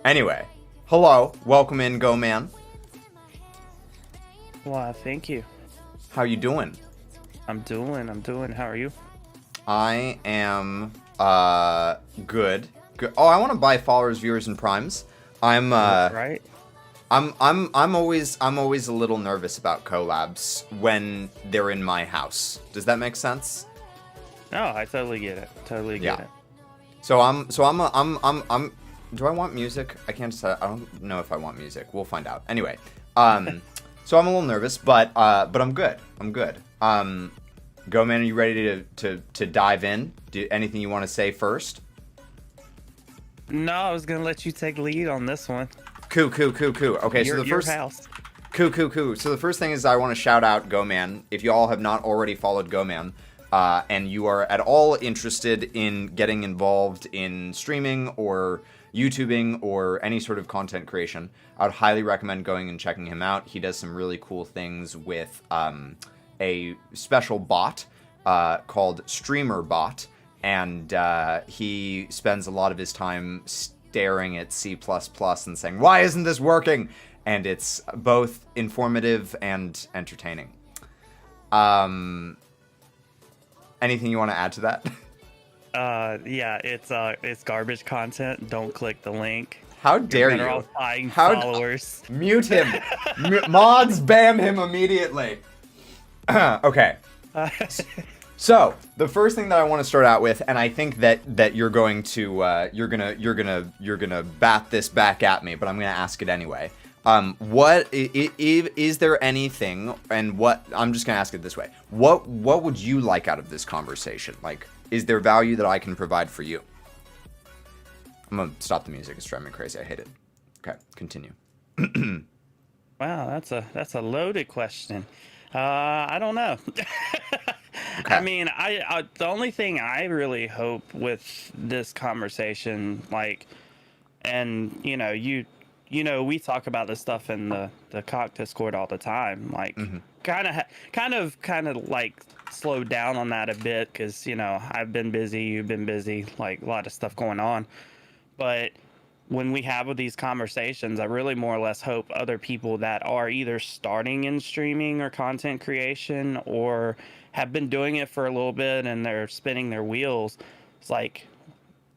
Anyway, hello, welcome in, Go Man. Well, thank you. How you doing? I'm doing. How are you? I am good. Good. Oh, I want to buy followers, viewers, and primes. I'm uh Right? I'm always a little nervous about collabs when they're in my house. Does that make sense? No, I totally get it. Totally get Yeah. it. So I'm do I want music? I can't decide. I don't know if I want music. We'll find out. Anyway, um so I'm a little nervous, but I'm good. I'm good. Go Man, are you ready to dive in? Do anything you want to say first? No, I was gonna let you take lead on this one. Cool. Okay, so the Your first house. Cool. So the first thing is I want to shout out Go Man. If you all have not already followed Go Man, and you are at all interested in getting involved in streaming or YouTubing or any sort of content creation, I would highly recommend going and checking him out. He does some really cool things with a special bot called Streamer Bot, and he spends a lot of his time staring at C++ and saying, "Why isn't this working?" And it's both informative and entertaining. Anything you want to add to that? Yeah, it's garbage content. Don't click the link. How dare You're better you? off buying How followers. Mute him. Mods ban him immediately. Okay. So the first thing that I want to start out with, and I think that you're going to you're gonna bat this back at me, but I'm gonna ask it anyway. What is there anything, and what I'm just gonna ask it this way: what would you like out of this conversation? Like, is there value that I can provide for you? I'm gonna stop the music. It's driving me crazy. I hate it. Okay, continue. Wow, that's a loaded question. I don't know. Okay. I mean, I the only thing I really hope with this conversation, like, and we talk about this stuff in the cock Discord all the time. Like, Mm-hmm. kind of like slowed down on that a bit because I've been busy, you've been busy, like a lot of stuff going on. But when we have these conversations, I really more or less hope other people that are either starting in streaming or content creation or have been doing it for a little bit and they're spinning their wheels. It's like,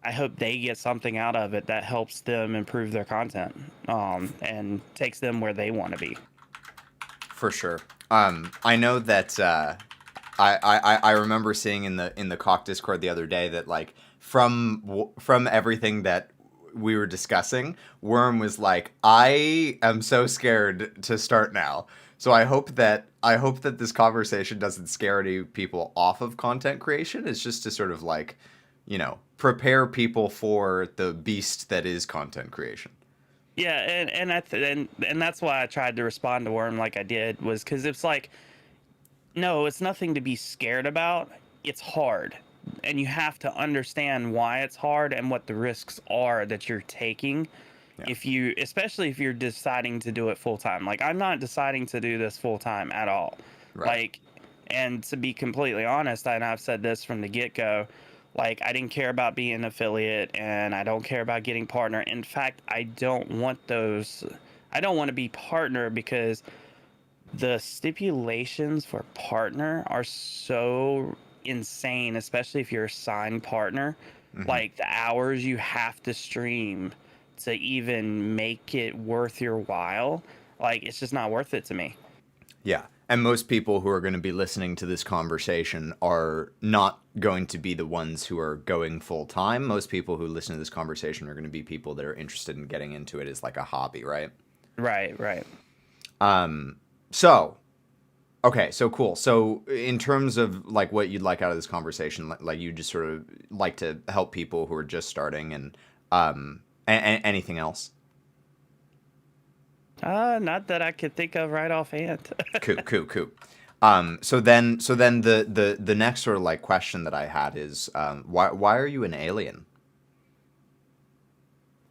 I hope they get something out of it that helps them improve their content, and takes them where they want to be. For sure. I know that I remember seeing in the Cock Discord the other day that like from everything that we were discussing, Worm was like, "I am so scared to start now." So I hope that this conversation doesn't scare any people off of content creation. It's just to sort of like, prepare people for the beast that is content creation. Yeah, and that's why I tried to respond to Worm like I did, was because it's like, no, it's nothing to be scared about. It's hard. And you have to understand why it's hard and what the risks are that you're taking. Yeah. Especially if you're deciding to do it full time. Like, I'm not deciding to do this full time at all. Right. Like, and to be completely honest, and I've said this from the get go, like, I didn't care about being an affiliate and I don't care about getting partner. In fact, I don't want those. I don't want to be partner because the stipulations for partner are so insane, especially if you're a signed partner. Hmm. Like, the hours you have to stream to even make it worth your while, like, it's just not worth it to me. Yeah. And most people who are going to be listening to this conversation are not going to be the ones who are going full time. Most people who listen to this conversation are going to be people that are interested in getting into it as like a hobby, right? Right. So, okay, so cool. So, in terms of like what you'd like out of this conversation, like you just sort of like to help people who are just starting, and anything else? Not that I could think of right offhand. Cool. So then the next sort of like question that I had is, why are you an alien?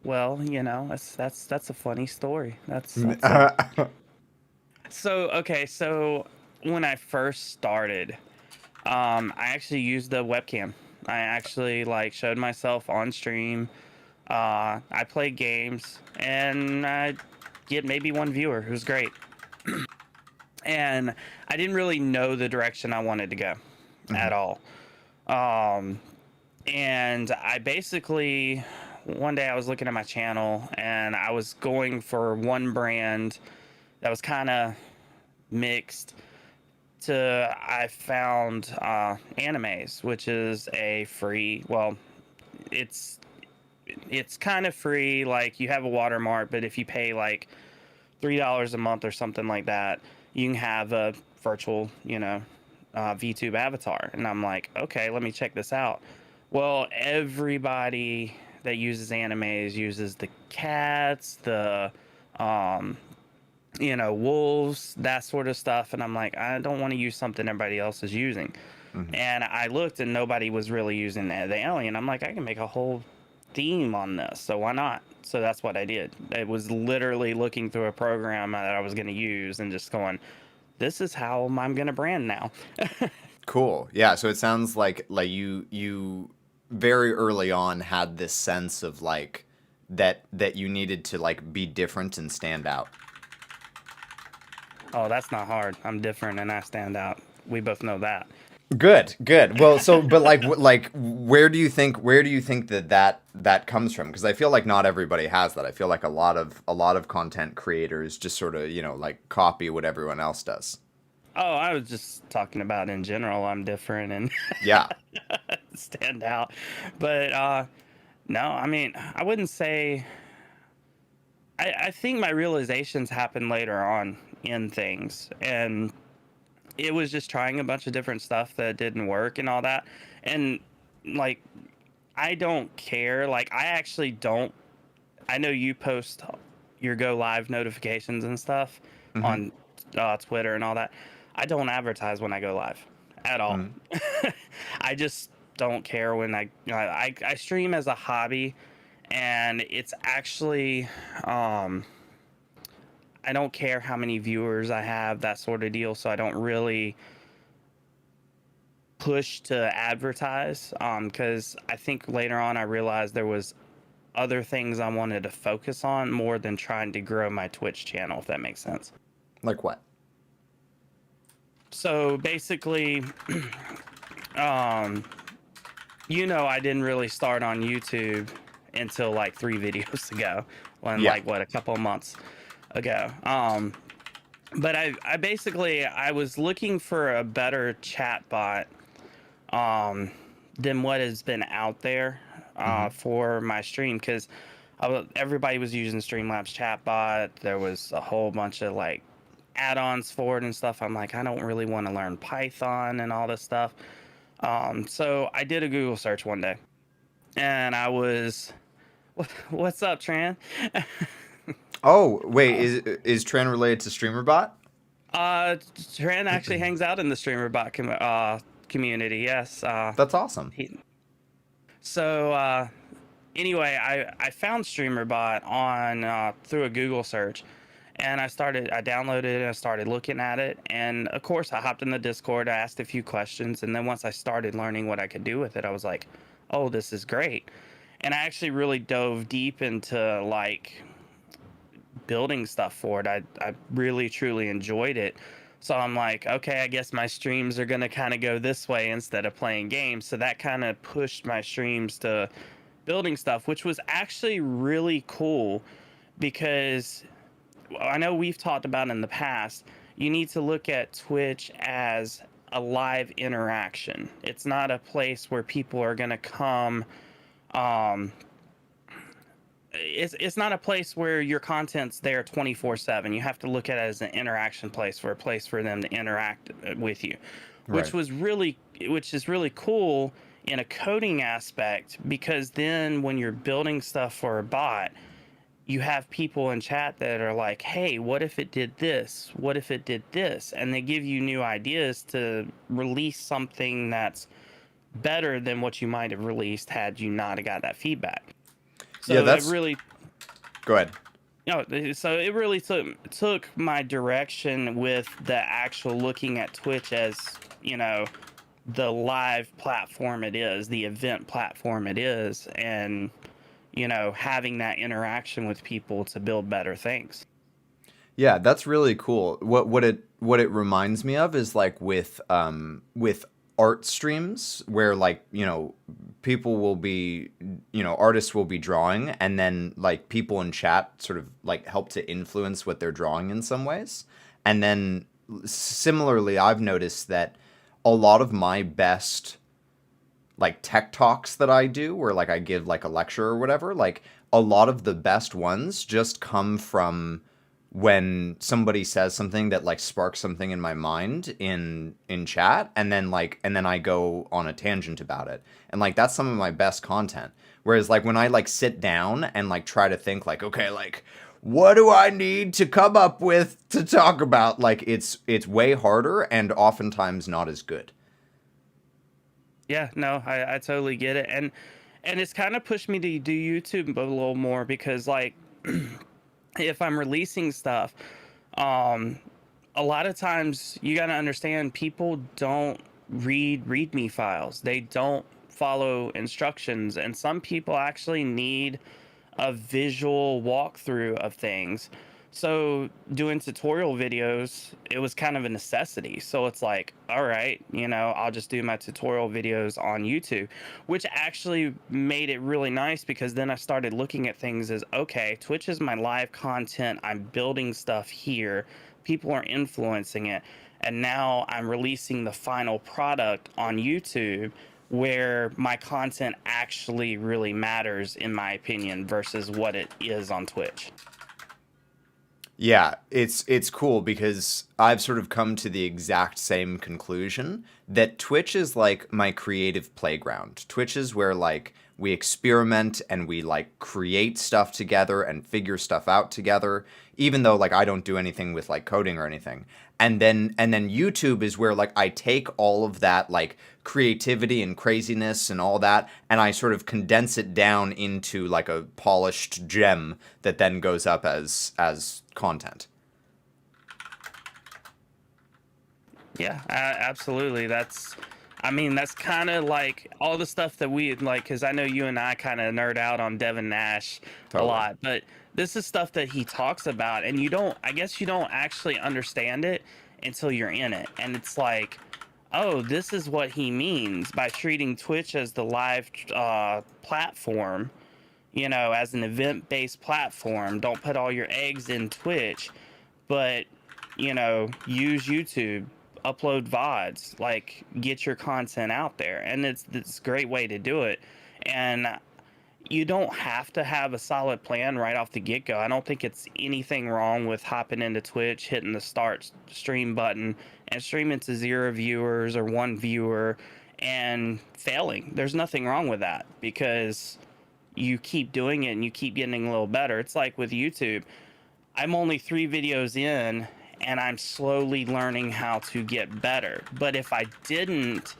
Well, that's a funny story. That's a So, okay, so when I first started, I actually used the webcam. I actually like showed myself on stream. I play games, and I get maybe one viewer who's great. And I didn't really know the direction I wanted to go Mhm. at all. Um, and I basically, one day I was looking at my channel and I was going for one brand that was kind of mixed to I found Animes, which is a free, well, it's it's kind of free. Like you have a watermark, but if you pay like $3 a month or something like that, you can have a virtual, VTube avatar. And I'm like, okay, let me check this out. Well, everybody that uses animes uses the cats, the um, wolves, that sort of stuff. And I'm like, I don't want to use something everybody else is using. Mhm. And I looked and nobody was really using the alien. I'm like, I can make a whole theme on this, so why not? So that's what I did. It was literally looking through a program that I was going to use and just going, this is how I'm going to brand now. Cool. Yeah. So it sounds like you very early on had this sense of like that you needed to like be different and stand out. Oh, that's not hard. I'm different and I stand out. We both know that. Good, good. Well, so but like where do you think that comes from? Because I feel like not everybody has that. I feel like a lot of content creators just sort of like copy what everyone else does. Oh, I was just talking about in general. I'm different and Yeah. stand out. But no, I mean, I wouldn't say. I think my realizations happened later on in things. And it was just trying a bunch of different stuff that didn't work and all that. And like, I don't care. Like, I actually don't. I know you post your go live notifications and stuff Mm-hmm. on Twitter and all that. I don't advertise when I go live at all. Mm-hmm. I just don't care when I stream as a hobby, and it's actually I don't care how many viewers I have, that sort of deal. So I don't really push to advertise because I think later on I realized there was other things I wanted to focus on more than trying to grow my Twitch channel, if that makes sense. Like what? So basically, um, I didn't really start on YouTube until like 3 videos ago, when Yeah. like what a couple of months ago. But I basically I was looking for a better chat bot um, than what has been out there Mm-hmm. for my stream because everybody was using Streamlabs chatbot. There was a whole bunch of like add-ons for it and stuff. I'm like, I don't really want to learn Python and all this stuff. So I did a Google search one day, and I was, "What's up, Tran?" Oh, wait, is Tran related to StreamerBot? Tran actually hangs out in the StreamerBot community. Yes. That's awesome. He, so anyway, I found StreamerBot on through a Google search, and I downloaded it and I started looking at it. And of course, I hopped in the Discord, I asked a few questions, and then once I started learning what I could do with it, I was like, oh, this is great. And I actually really dove deep into like building stuff for it. I really truly enjoyed it. So I'm like, okay, I guess my streams are going to kind of go this way instead of playing games. So that kind of pushed my streams to building stuff, which was actually really cool because I know we've talked about in the past, you need to look at Twitch as a live interaction. It's not a place where people are going to come um, it's not a place where your content's there 24/7. You have to look at it as an interaction place, for a place for them to interact with you, Right. which is really cool in a coding aspect, because then when you're building stuff for a bot, you have people in chat that are like, hey, what if it did this? What if it did this? And they give you new ideas to release something that's better than what you might have released had you not got that feedback. Yeah, So it that's really go ahead. so it really took my direction with the actual looking at Twitch as, the live platform it is, the event platform it is, and having that interaction with people to build better things. Yeah, that's really cool. What it reminds me of is like with art streams where like, people will be, artists will be drawing and then like people in chat sort of like help to influence what they're drawing in some ways. And then similarly, I've noticed that a lot of my best like tech talks that I do, where like I give like a lecture or whatever, like a lot of the best ones just come from when somebody says something that like sparks something in my mind in chat, and then I go on a tangent about it. And like that's some of my best content. Whereas like when I like sit down and like try to think like, okay, like what do I need to come up with to talk about? Like it's way harder and oftentimes not as good. Yeah, no, I totally get it. And it's kind of pushed me to do YouTube a little more because like if I'm releasing stuff, um a lot of times you got to understand people don't read readme files. They don't follow instructions, and some people actually need a visual walkthrough of things. So doing tutorial videos, it was kind of a necessity. So it's like, all right, I'll just do my tutorial videos on YouTube, which actually made it really nice because then I started looking at things as, okay, Twitch is my live content. I'm building stuff here. People are influencing it. And now I'm releasing the final product on YouTube where my content actually really matters, in my opinion, versus what it is on Twitch. Yeah, it's cool because I've sort of come to the exact same conclusion that Twitch is like my creative playground. Twitch is where like we experiment and we like create stuff together and figure stuff out together, even though like I don't do anything with like coding or anything. And then YouTube is where like I take all of that like creativity and craziness and all that and I sort of condense it down into like a polished gem that then goes up as content. Yeah, absolutely. I mean, that's kind of like all the stuff that we like, because I know you and I kind of nerd out on Devin Nash a Totally. lot, but this is stuff that he talks about, and I guess you don't actually understand it until you're in it. And it's like, oh, this is what he means by treating Twitch as the live platform, as an event based platform. Don't put all your eggs in Twitch, but use YouTube, upload VODs, like get your content out there. And it's a great way to do it. And you don't have to have a solid plan right off the get go. I don't think it's anything wrong with hopping into Twitch, hitting the start stream button, and streaming to 0 viewers or 1 viewer and failing. There's nothing wrong with that because you keep doing it and you keep getting a little better. It's like with YouTube. I'm only 3 videos in and I'm slowly learning how to get better. But if I didn't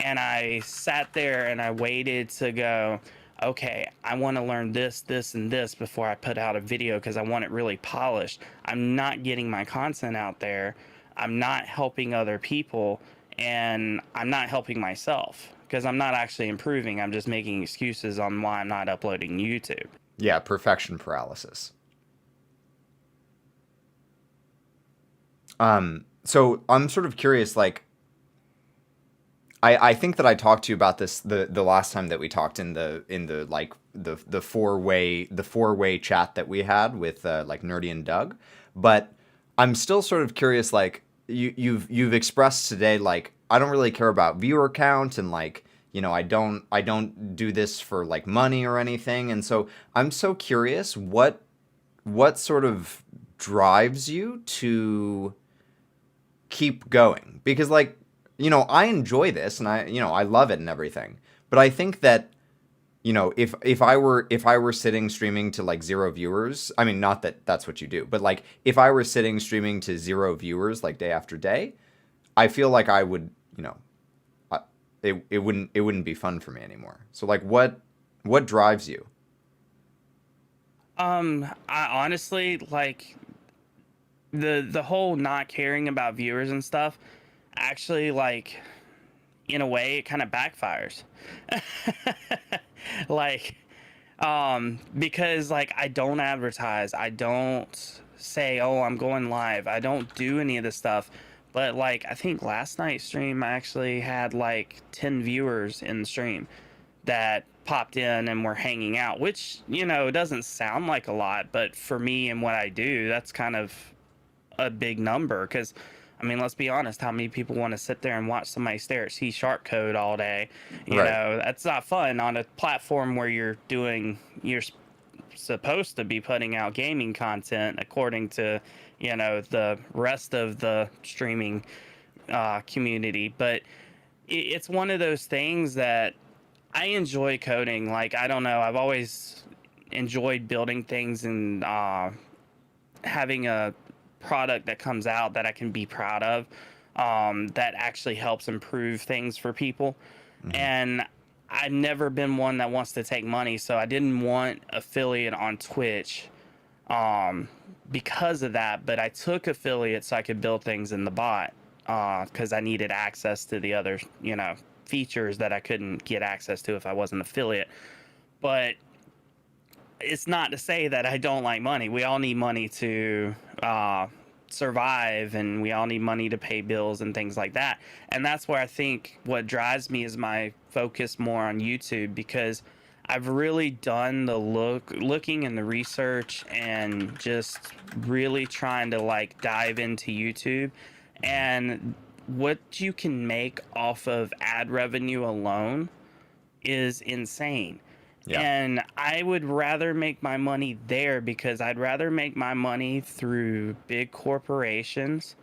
and I sat there and I waited to go, okay, I want to learn this, this, and this before I put out a video because I want it really polished, I'm not getting my content out there. I'm not helping other people and I'm not helping myself because I'm not actually improving. I'm just making excuses on why I'm not uploading YouTube. Yeah, perfection paralysis. So I'm sort of curious, like, I think that I talked to you about this the last time that we talked in the like the four-way chat that we had with like Nerdy and Doug, but I'm still sort of curious, like you've expressed today, like I don't really care about viewer count and like I don't do this for like money or anything, and so I'm so curious what sort of drives you to keep going, because like I enjoy this and I love it and everything, but I think that if I were sitting streaming to like 0 viewers, I mean, not that that's what you do, but like if I were sitting streaming to 0 viewers like day after day, I feel like I would, it wouldn't be fun for me anymore. So like what drives you? I honestly like the whole not caring about viewers and stuff actually, like, in a way it kind of backfires. Like, Because like I don't advertise, I don't say, oh, I'm going live, I don't do any of this stuff. But like I think last night's stream I actually had like 10 viewers in the stream that popped in and were hanging out, which, you know, doesn't sound like a lot, but for me and what I do, that's kind of a big number. Because I mean, let's be honest, how many people want to sit there and watch somebody stare at C# code all day? You Right. know, that's not fun on a platform where you're supposed to be putting out gaming content according to, you know, the rest of the streaming community. But it's one of those things that I enjoy coding. Like, I don't know, I've always enjoyed building things and having a product that comes out that I can be proud of, that actually helps improve things for people. Hmm. And I've never been one that wants to take money, so I didn't want affiliate on Twitch um, because of that. But I took affiliate so I could build things in the bot because I needed access to the other, you know, features that I couldn't get access to if I wasn't affiliate. But it's not to say that I don't like money. We all need money to survive, and we all need money to pay bills and things like that. And that's where I think what drives me is my focus more on YouTube, because I've really done the looking and the research and just really trying to like dive into YouTube and what you can make off of ad revenue alone is insane. Yeah. And I would rather make my money there because I'd rather make my money through big corporations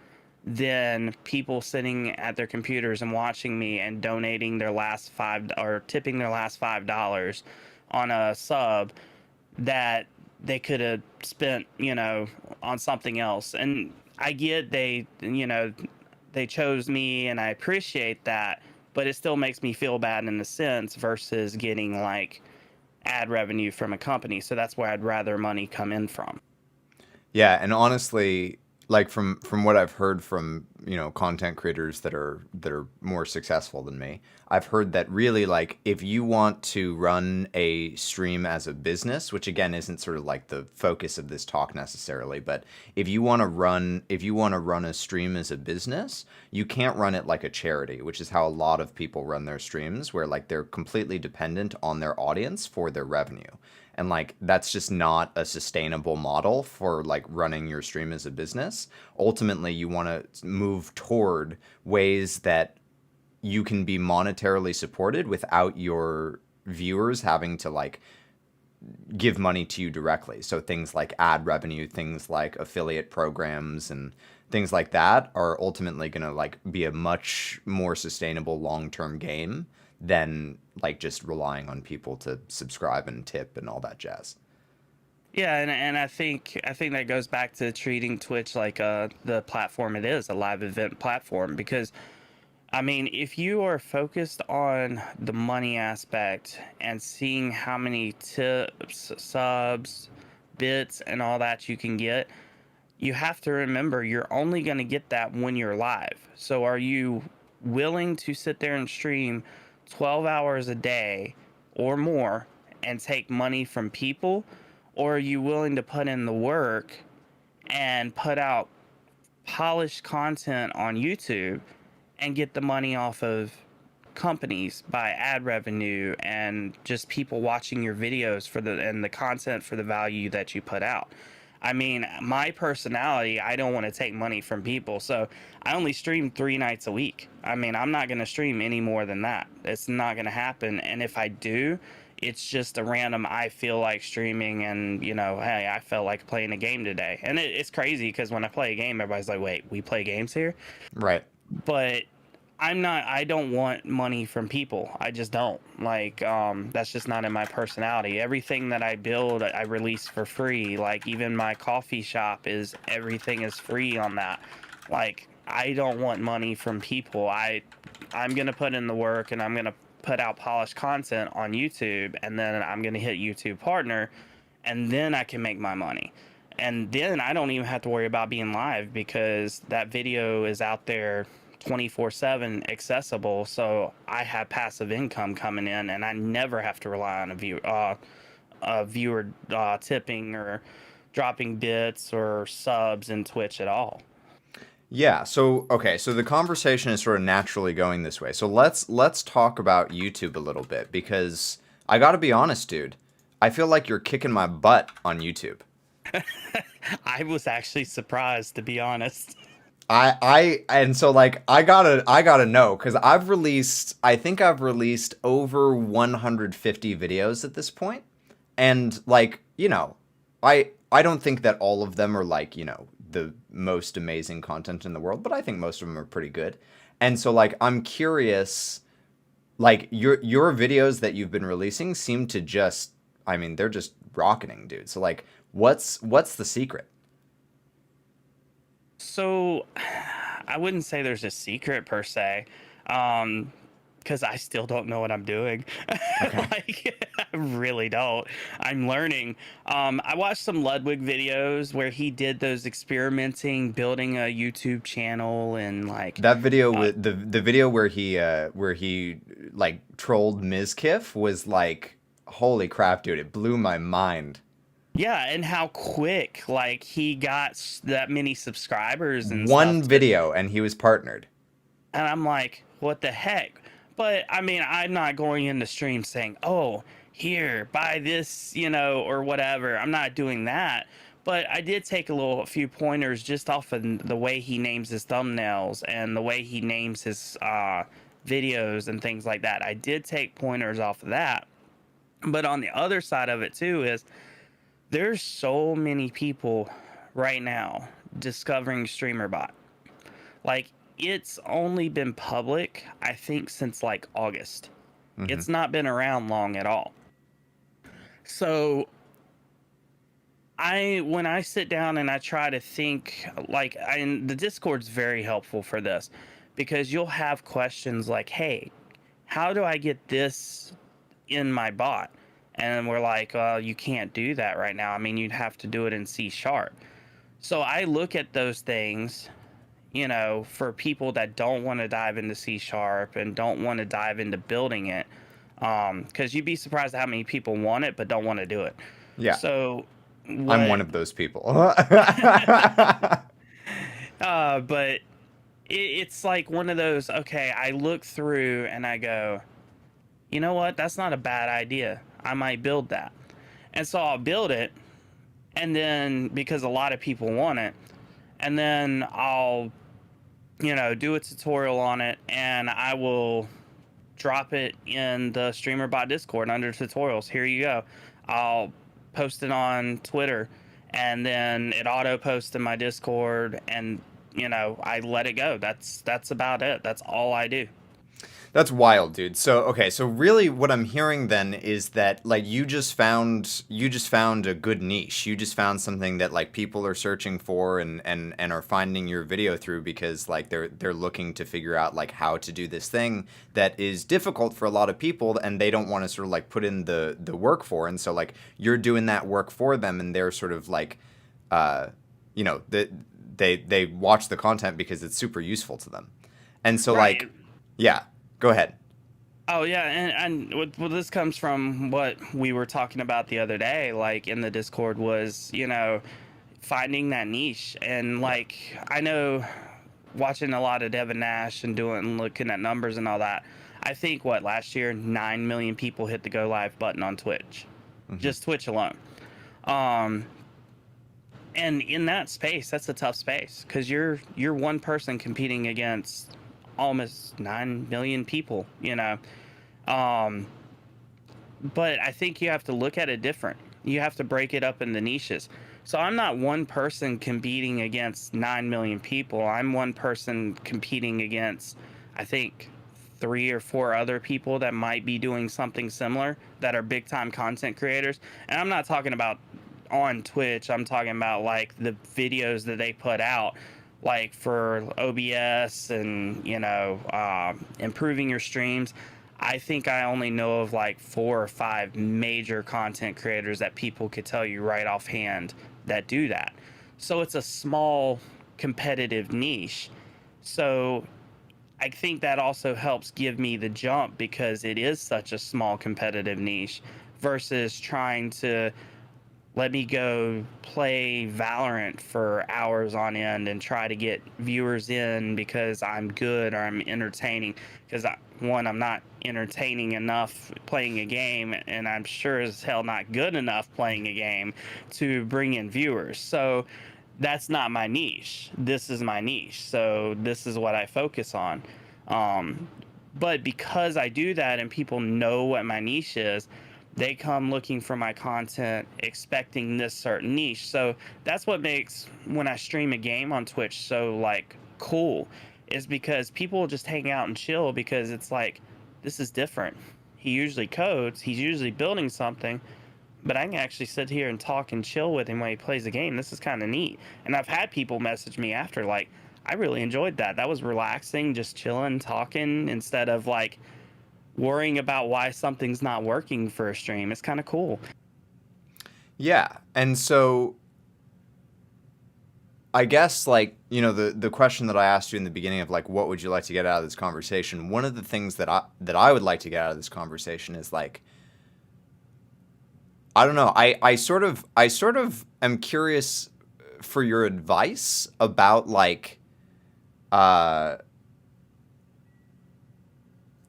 than people sitting at their computers and watching me and donating their last five or tipping their last $5 on a sub that they could have spent, you know, on something else. And I get you know, they chose me and I appreciate that, but it still makes me feel bad in a sense versus getting like ad revenue from a company. So that's where I'd rather money come in from. Yeah, and honestly, like from what I've heard from, you know, content creators that are more successful than me, I've heard that really like if you want to run a stream as a business, which again isn't sort of like the focus of this talk necessarily, but if you want to run a stream as a business, you can't run it like a charity, which is how a lot of people run their streams, where like they're completely dependent on their audience for their revenue. And like that's just not a sustainable model for like running your stream as a business. Ultimately, you want to move toward ways that you can be monetarily supported without your viewers having to like give money to you directly. So things like ad revenue, things like affiliate programs and things like that are ultimately going to like be a much more sustainable long-term game than like just relying on people to subscribe and tip and all that jazz. Yeah, and I think that goes back to treating Twitch like the platform it is, a live event platform. Because I mean, if you are focused on the money aspect and seeing how many tips, subs, bits, and all that you can get, you have to remember you're only going to get that when you're live. So are you willing to sit there and stream 12 hours a day or more and take money from people? Or are you willing to put in the work and put out polished content on YouTube and get the money off of companies by ad revenue and just people watching your videos for the content for the value that you put out? I mean, my personality, I don't want to take money from people, so I only stream 3 nights a week. I mean, I'm not going to stream any more than that. It's not going to happen. And if I do, it's just a random I feel like streaming, and you know, hey, I felt like playing a game today. And it's crazy because when I play a game, everybody's like, wait, we play games here? Right. But I don't want money from people. I just don't. Like, that's just not in my personality. Everything that I build, I release for free. Like, even my coffee shop everything is free on that. Like, I don't want money from people. I'm going to put in the work and I'm going to put out polished content on YouTube, and then I'm going to hit YouTube partner, and then I can make my money. And then I don't even have to worry about being live because that video is out there 24/7 accessible, so I have passive income coming in and I never have to rely on viewer tipping or dropping bits or subs in Twitch at all. Yeah, so okay, so the conversation is sort of naturally going this way. So let's talk about YouTube a little bit because I got to be honest, dude. I feel like you're kicking my butt on YouTube. I was actually surprised, to be honest. And so like I gotta know because I think I've released over 150 videos at this point, and like I don't think that all of them are like the most amazing content in the world, but I think most of them are pretty good. And so like I'm curious, like your videos that you've been releasing seem to just, I mean, they're just rocketing, dude. So like what's the secret? So I wouldn't say there's a secret per se, um, because I still don't know what I'm doing. Okay. Like, I really don't. I'm learning. I watched some Ludwig videos where he did those experimenting, building a YouTube channel, and like, That video uh, with the video where he like trolled Mizkif was like, holy crap, dude, it blew my mind. yeah, and how quick like he got that many subscribers and One stuff. video and he was partnered. And I'm like, what the heck? But I mean, I'm not going into stream saying, oh, here, buy this, or whatever. I'm not doing that. But I did take a few pointers just off of the way he names his thumbnails and the way he names his videos and things like that. I did take pointers off of that. But on the other side of it too is there's so many people right now discovering StreamerBot. Like, it's only been public, I think, since like August. Hmm. It's not been around long at all. So when I sit down and I try to think, like, and the Discord's very helpful for this because you'll have questions like, hey, how do I get this in my bot? And we're like, you can't do that right now. I mean, you'd have to do it in C sharp. So I look at those things, for people that don't want to dive into C sharp and don't want to dive into building it. Because you'd be surprised at how many people want it but don't want to do it. Yeah, So I'm what? one of those people. But it's like one of those. Okay, I look through and I go, you know what? That's not a bad idea. I might build that, and so I'll build it, and then because a lot of people want it, and then I'll do a tutorial on it, and I will drop it in the StreamerBot Discord under tutorials. Here you go. I'll post it on Twitter, and then it auto posts in my Discord, and I let it go. That's about it. That's all I do. That's wild, dude. So, okay, so really what I'm hearing then is that like you just found a good niche. You just found something that like people are searching for and are finding your video through because like they're looking to figure out like how to do this thing that is difficult for a lot of people and they don't want to sort of like put in the work for. And so like you're doing that work for them and they're sort of like they watch the content because it's super useful to them. And so like Right. yeah. Go ahead. Oh yeah, well, this comes from what we were talking about the other day, like in the Discord, was finding that niche, and like I know, watching a lot of Devin Nash and looking at numbers and all that. I think what last year 9 million people hit the go live button on Twitch, Hmm. just Twitch alone. Um, and in that space, that's a tough space because you're one person competing against almost 9 million people. Um, but I think you have to look at it different. You have to break it up into niches. So I'm not one person competing against 9 million people. I'm one person competing against, I think, 3 or 4 other people that might be doing something similar that are big time content creators. And I'm not talking about on Twitch. I'm talking about like the videos that they put out, like for OBS and improving your streams. I think I only know of like 4 or 5 major content creators that people could tell you right offhand that do that. So it's a small competitive niche. So I think that also helps give me the jump because it is such a small competitive niche versus trying to let me go play Valorant for hours on end and try to get viewers in because I'm good or I'm entertaining. Because one, I'm not entertaining enough playing a game, and I'm sure as hell not good enough playing a game to bring in viewers. So that's not my niche. This is my niche. So this is what I focus on. Um, but because I do that and people know what my niche is, they come looking for my content expecting this certain niche. So that's what makes when I stream a game on Twitch so like cool, is because people just hang out and chill because it's like, this is different. He usually codes, he's usually building something, but I can actually sit here and talk and chill with him when he plays the game. This is kind of neat. And I've had people message me after like, I really enjoyed that. That was relaxing, just chilling, talking instead of like worrying about why something's not working for a stream. It's kind of cool. Yeah. And so I guess, like, you know, the question that I asked you in the beginning of like, what would you like to get out of this conversation? One of the things that I would like to get out of this conversation is like, I don't know. I sort of am curious for your advice about like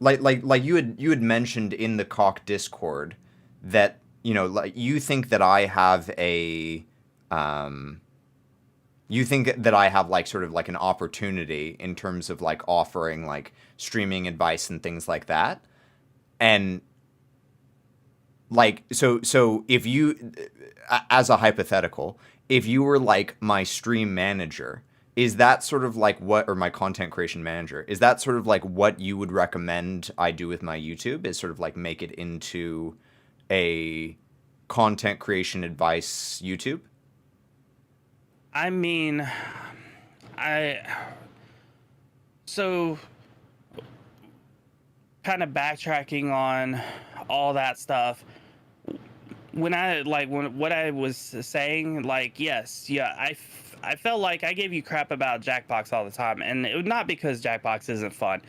like you had mentioned in the Cock Discord that, you know, like you think that I have a you think that I have like sort of like an opportunity in terms of like offering like streaming advice and things like that. And like, so if you, as a hypothetical, if you were like my stream manager, is that sort of like what, or my content creation manager, is that sort of like what you would recommend I do with my YouTube, is sort of like make it into a content creation advice YouTube? I mean, I so kind of backtracking on all that stuff. When what I was saying, like, yes, yeah, I felt like I gave you crap about Jackbox all the time, and it was not because Jackbox isn't fun,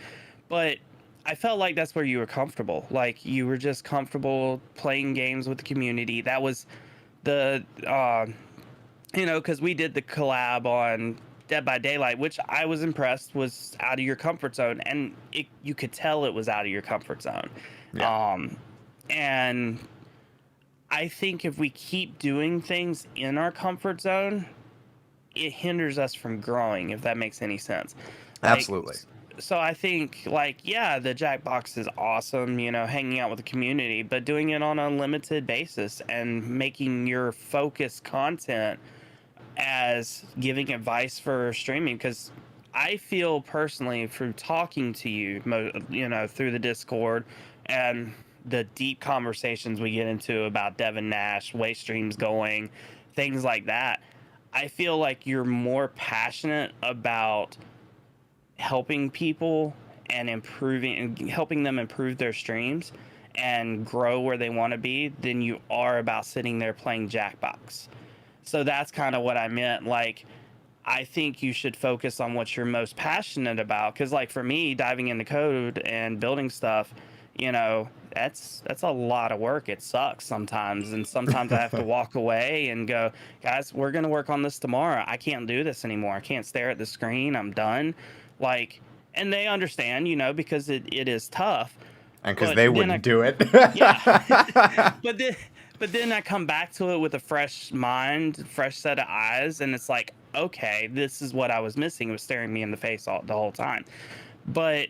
but I felt like that's where you were comfortable. Like you were just comfortable playing games with the community. That was the you know, because we did the collab on Dead by Daylight, which I was impressed was out of your comfort zone, and you could tell it was out of your comfort zone. Yeah. And I think if we keep doing things in our comfort zone, it hinders us from growing, if that makes any sense. Like, Absolutely. so I think, like, yeah, the Jackbox is awesome, you know, hanging out with the community, but doing it on a limited basis and making your focused content as giving advice for streaming. Because I feel personally, through talking to you, you know, through the Discord and the deep conversations we get into about Devin Nash, way streams going, things like that, I feel like you're more passionate about helping people and improving and helping them improve their streams and grow where they want to be than you are about sitting there playing Jackbox. So that's kind of what I meant. Like, I think you should focus on what you're most passionate about. Because, like, for me, diving into code and building stuff, you know, that's a lot of work. It sucks sometimes, and sometimes I have to walk away and go, guys, we're gonna work on this tomorrow. I can't do this anymore. I can't stare at the screen. I'm done. Like, and they understand, you know, because it is tough. And because But they then wouldn't do it. yeah. But then I come back to it with a fresh mind, fresh set of eyes, and it's like, okay, this is what I was missing. It was staring me in the face the whole time. But,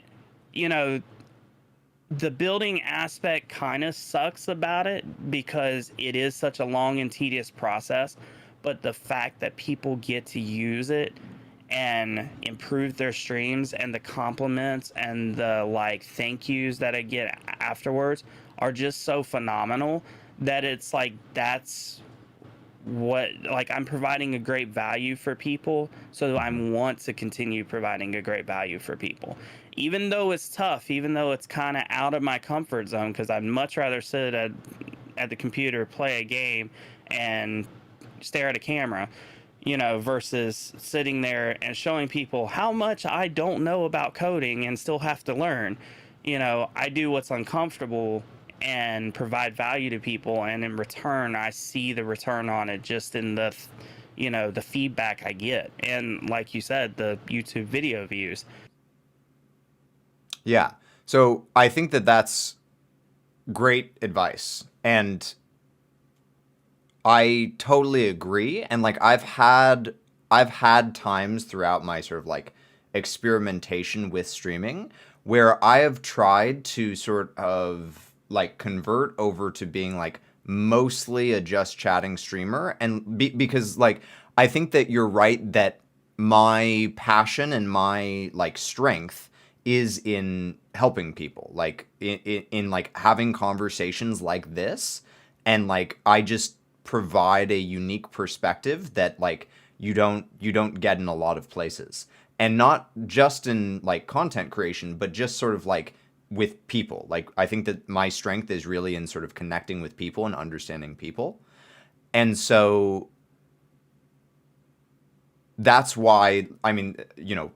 you know, the building aspect kind of sucks about it because it is such a long and tedious process. But the fact that people get to use it and improve their streams, and the compliments and the like thank yous that I get afterwards are just so phenomenal that it's like, that's what, like, I'm providing a great value for people, so I want to continue providing a great value for people, even though it's tough, even though it's kind of out of my comfort zone, because I'd much rather sit at the computer, play a game, and stare at a camera, you know, versus sitting there and showing people how much I don't know about coding and still have to learn. You know, I do what's uncomfortable, and provide value to people, and in return I see the return on it just in the the feedback I get, and like you said, the YouTube video views. Yeah. So I think that that's great advice. And I totally agree. And like I've had times throughout my sort of like experimentation with streaming where I have tried to sort of like convert over to being like mostly a just chatting streamer, and because like I think that you're right that my passion and my like strength is in helping people, like in like having conversations like this, and like I just provide a unique perspective that like you don't get in a lot of places, and not just in like content creation but just sort of like with people. Like I think that my strength is really in sort of connecting with people and understanding people. And so that's why, I mean,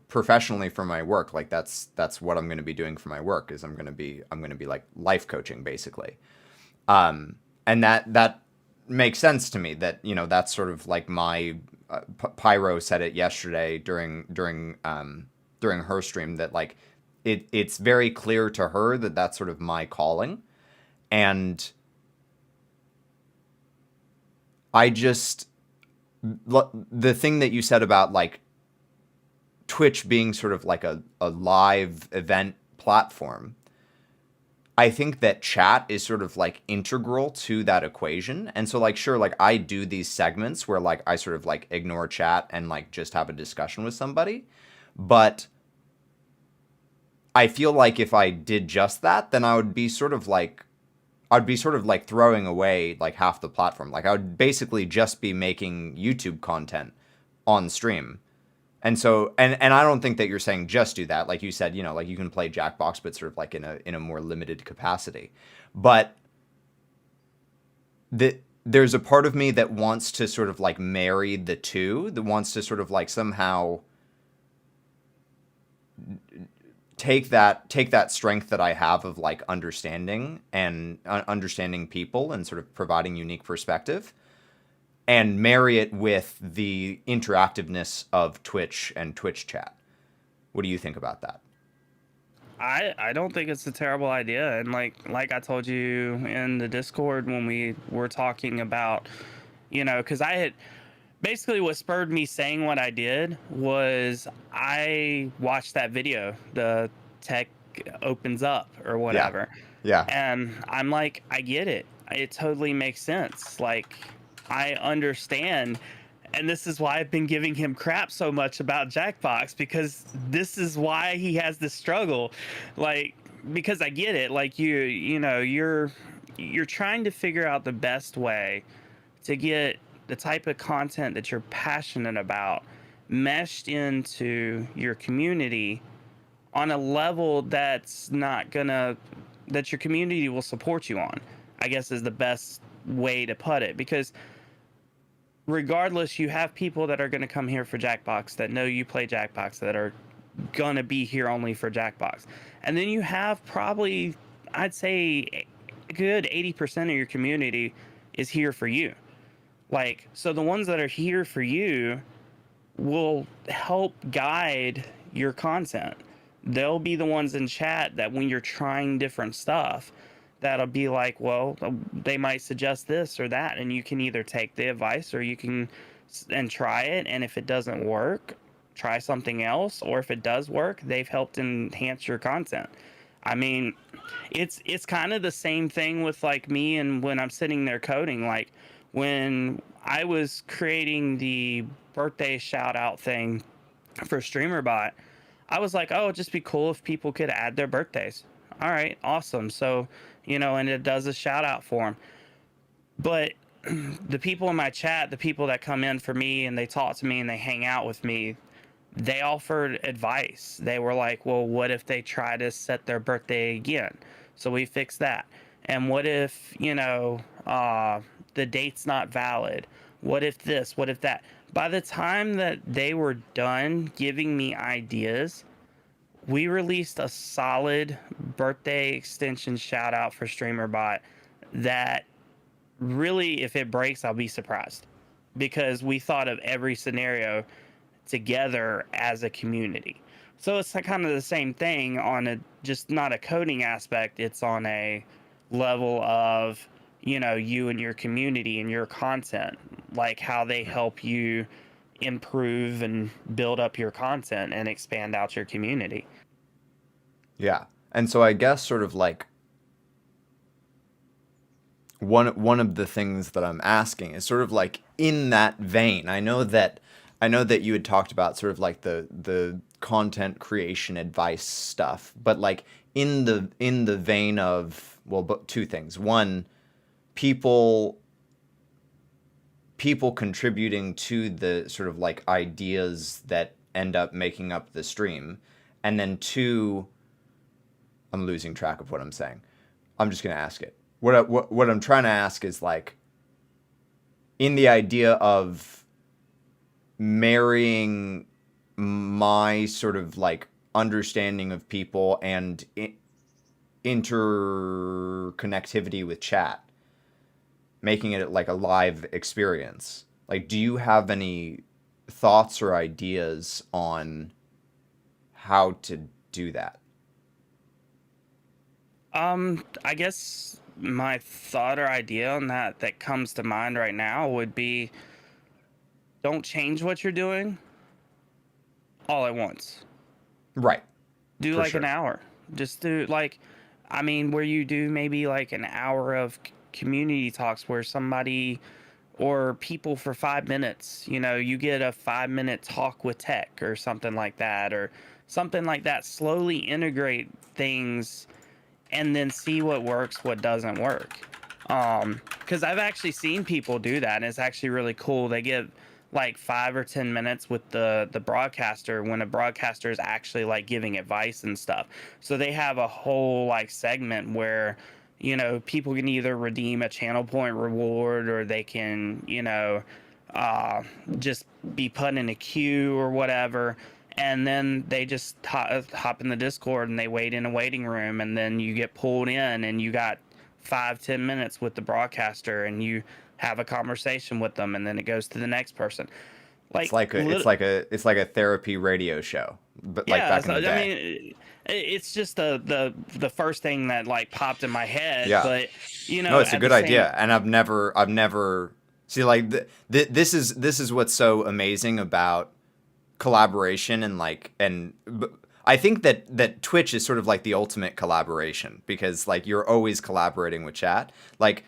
professionally for my work, like that's what I'm going to be doing for my work, is I'm going to be like life coaching basically. And that makes sense to me, that that's sort of like my Pyro said it yesterday during her stream, that like it's very clear to her that that's sort of my calling. And I just, the thing that you said about like Twitch being sort of like a live event platform, I think that chat is sort of like integral to that equation. And so like sure, like I do these segments where like I sort of like ignore chat and like just have a discussion with somebody. But I feel like if I did just that, then I'd be sort of like throwing away like half the platform. Like I would basically just be making YouTube content on stream. And so, and I don't think that you're saying just do that. Like you said, like you can play Jackbox, but sort of like in a more limited capacity. But there's a part of me that wants to sort of like marry the two, that wants to sort of like somehow take that strength that I have of like understanding and understanding people and sort of providing unique perspective, and marry it with the interactiveness of Twitch and Twitch chat. What do you think about that? I don't think it's a terrible idea, and like I told you in the Discord when we were talking about, because I had basically, what spurred me saying what I did was I watched that video, the tech opens up or Yeah. whatever, Yeah. and I'm like, I get it. It totally makes sense. Like, I understand. And this is why I've been giving him crap so much about Jackbox, because this is why he has this struggle. Like, because I get it. Like, you're trying to figure out the best way to get the type of content that you're passionate about meshed into your community on a level that's not gonna that your community will support you on, I guess, is the best way to put it. Because regardless, you have people that are going to come here for Jackbox, that know you play Jackbox, that are going to be here only for Jackbox. And then you have probably, I'd say, a good 80% of your community is here for you. Like, so the ones that are here for you will help guide your content. They'll be the ones in chat that when you're trying different stuff, that'll be like, well, they might suggest this or that, and you can either take the advice or you can and try it, and if it doesn't work, try something else, or if it does work, they've helped enhance your content. I mean, it's kind of the same thing with like me, and when I'm sitting there coding, like when I was creating the birthday shout out thing for StreamerBot, I was like, oh, it'd just be cool if people could add their birthdays. All right, awesome. So, and it does a shout out for them. But the people in my chat, the people that come in for me and they talk to me and they hang out with me, they offered advice. They were like, well, what if they try to set their birthday again? So we fixed that. And what if, the date's not valid? What if this? What if that? By the time that they were done giving me ideas, we released a solid birthday extension shout out for StreamerBot that really, if it breaks, I'll be surprised, because we thought of every scenario together as a community. So it's kind of the same thing on a, just not a coding aspect. It's on a level of, you and your community and your content, like how they help you improve and build up your content and expand out your community. Yeah. And so I guess sort of like one of the things that I'm asking is sort of like in that vein. I know that you had talked about sort of like the content creation advice stuff, but like in the vein of, well, but two things. One, people contributing to the sort of like ideas that end up making up the stream, and then two, I'm losing track of what I'm saying. I'm just gonna ask it. What I'm trying to ask is like, in the idea of marrying my sort of like understanding of people and interconnectivity with chat, making it like a live experience. Like, do you have any thoughts or ideas on how to do that? I guess my thought or idea on that comes to mind right now would be, don't change what you're doing all at once. Right. Do For like an sure. hour. Just do like, I mean, where you do maybe like an hour of community talks where somebody or people for 5 minutes, you get a 5 minute talk with tech or something like that, or something like that. Slowly integrate things and then see what works, what doesn't work. Because I've actually seen people do that, and it's actually really cool. They get like 5 or 10 minutes with the broadcaster when a broadcaster is actually like giving advice and stuff. So they have a whole like segment where people can either redeem a channel point reward, or they can uh, just be put in a queue or whatever. And then they just hop in the Discord and they wait in a waiting room, and then you get pulled in and you got 5-10 minutes with the broadcaster and you have a conversation with them, and then it goes to the next person. It's Like, like a therapy radio show, but like yeah. back in So the I day. mean, it's just the first thing that like popped in my head. Yeah. But No, it's a at the good same, idea, and I've never see like this is what's so amazing about collaboration, and like, I think that Twitch is sort of like the ultimate collaboration, because like you're always collaborating with chat. Like,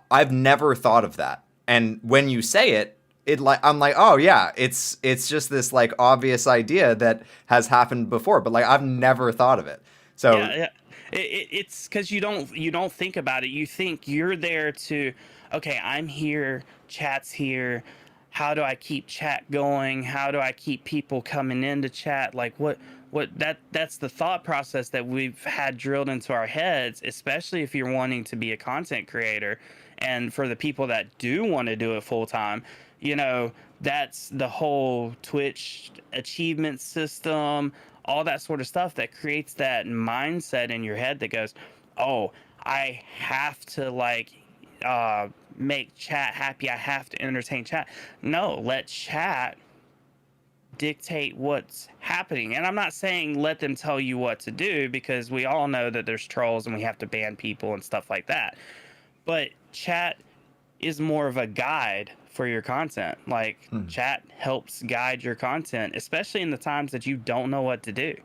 I've never thought of that, and when you say it, I'm like, oh yeah, it's just this like obvious idea that has happened before, but like I've never thought of it. So yeah, yeah. It's because you don't think about it. You think you're there to, okay, I'm here, chat's here. How do I keep chat going? How do I keep people coming into chat? Like, that's the thought process that we've had drilled into our heads, especially if you're wanting to be a content creator. And for the people that do want to do it full time, you know, that's the whole Twitch achievement system, all that sort of stuff that creates that mindset in your head that goes, oh, I have to like make chat happy. I have to entertain chat. No, let chat dictate what's happening. And I'm not saying let them tell you what to do, because we all know that there's trolls and we have to ban people and stuff like that. But chat is more of a guide for your content. Like, chat helps guide your content, especially in the times that you don't know what to do.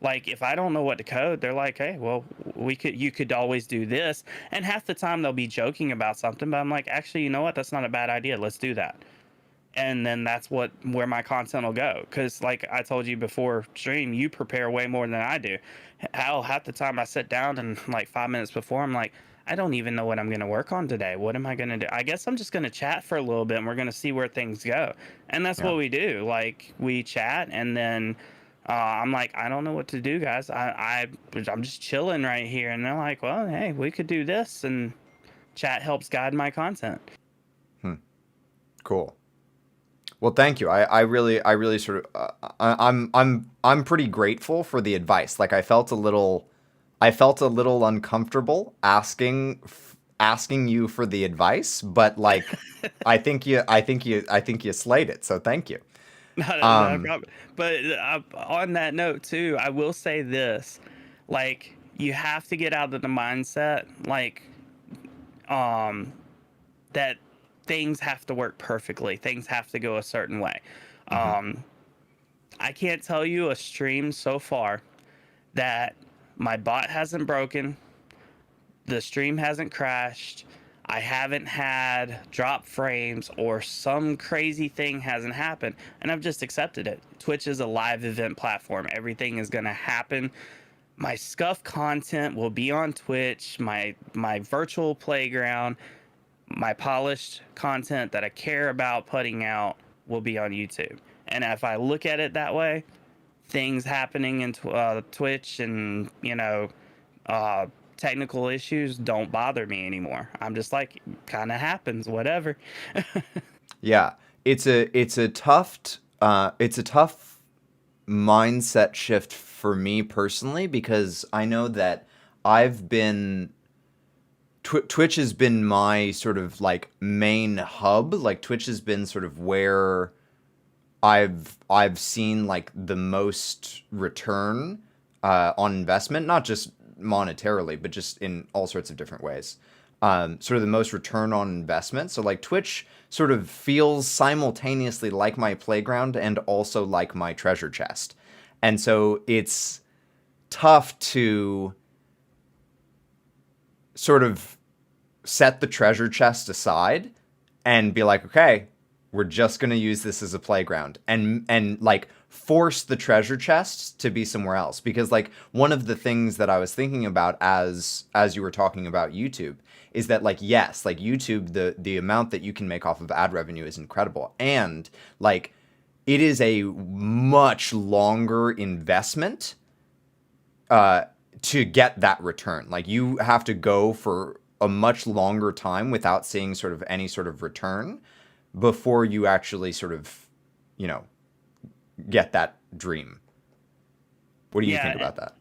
Like, if I don't know what to code, they're like, hey, well, you could always do this. And half the time they'll be joking about something, but I'm like, actually, you know what? That's not a bad idea. Let's do that. And then that's where my content will go. Because like I told you before stream, you prepare way more than I do. Hell, half the time I sit down and like 5 minutes before, I'm like, I don't even know what I'm going to work on today. What am I going to do? I guess I'm just going to chat for a little bit and we're going to see where things go. And that's yeah. what we do. Like, we chat, and then I'm like, I don't know what to do, guys. I'm just chilling right here. And they're like, well, hey, we could do this. And chat helps guide my content. Cool. Well, thank you. I really sort of I'm pretty grateful for the advice. Like, I felt a little I felt a little uncomfortable asking you for the advice, but like I think you slayed it. So thank you. Not a Um, problem. But on that note too, I will say this: like you have to get out of the mindset um that things have to work perfectly. Things have to go a certain way. mhm, Um, I can't tell you a stream so far that my bot hasn't broken, the stream hasn't crashed, I haven't had drop frames, or some crazy thing hasn't happened, and I've just accepted it. Twitch is a live event platform. Everything is going to happen. My scuff content will be on Twitch, my virtual playground, my polished content that I care about putting out will be on YouTube. And if I look at it that way, things happening in Twitch and, uh, technical issues don't bother me anymore. I'm just like, kind of happens, whatever. yeah, it's a tough mindset shift for me personally because I know that I've been Twitch has been my sort of like main hub. Like Twitch has been sort of where I've seen like the most return on investment, not just monetarily, but just in all sorts of different ways. Sort of the most return on investment. So like Twitch sort of feels simultaneously like my playground and also like my treasure chest. And so it's tough to sort of set the treasure chest aside and be like, okay, we're just going to use this as a playground and like force the treasure chest to be somewhere else because like one of the things that I was thinking about as you were talking about YouTube is that like yes, like YouTube the amount that you can make off of ad revenue is incredible and like it is a much longer investment uh, to get that return. Like you have to go for a much longer time without seeing sort of any sort of return before you actually sort of, you know, get that dream. What do you think Yeah. about that?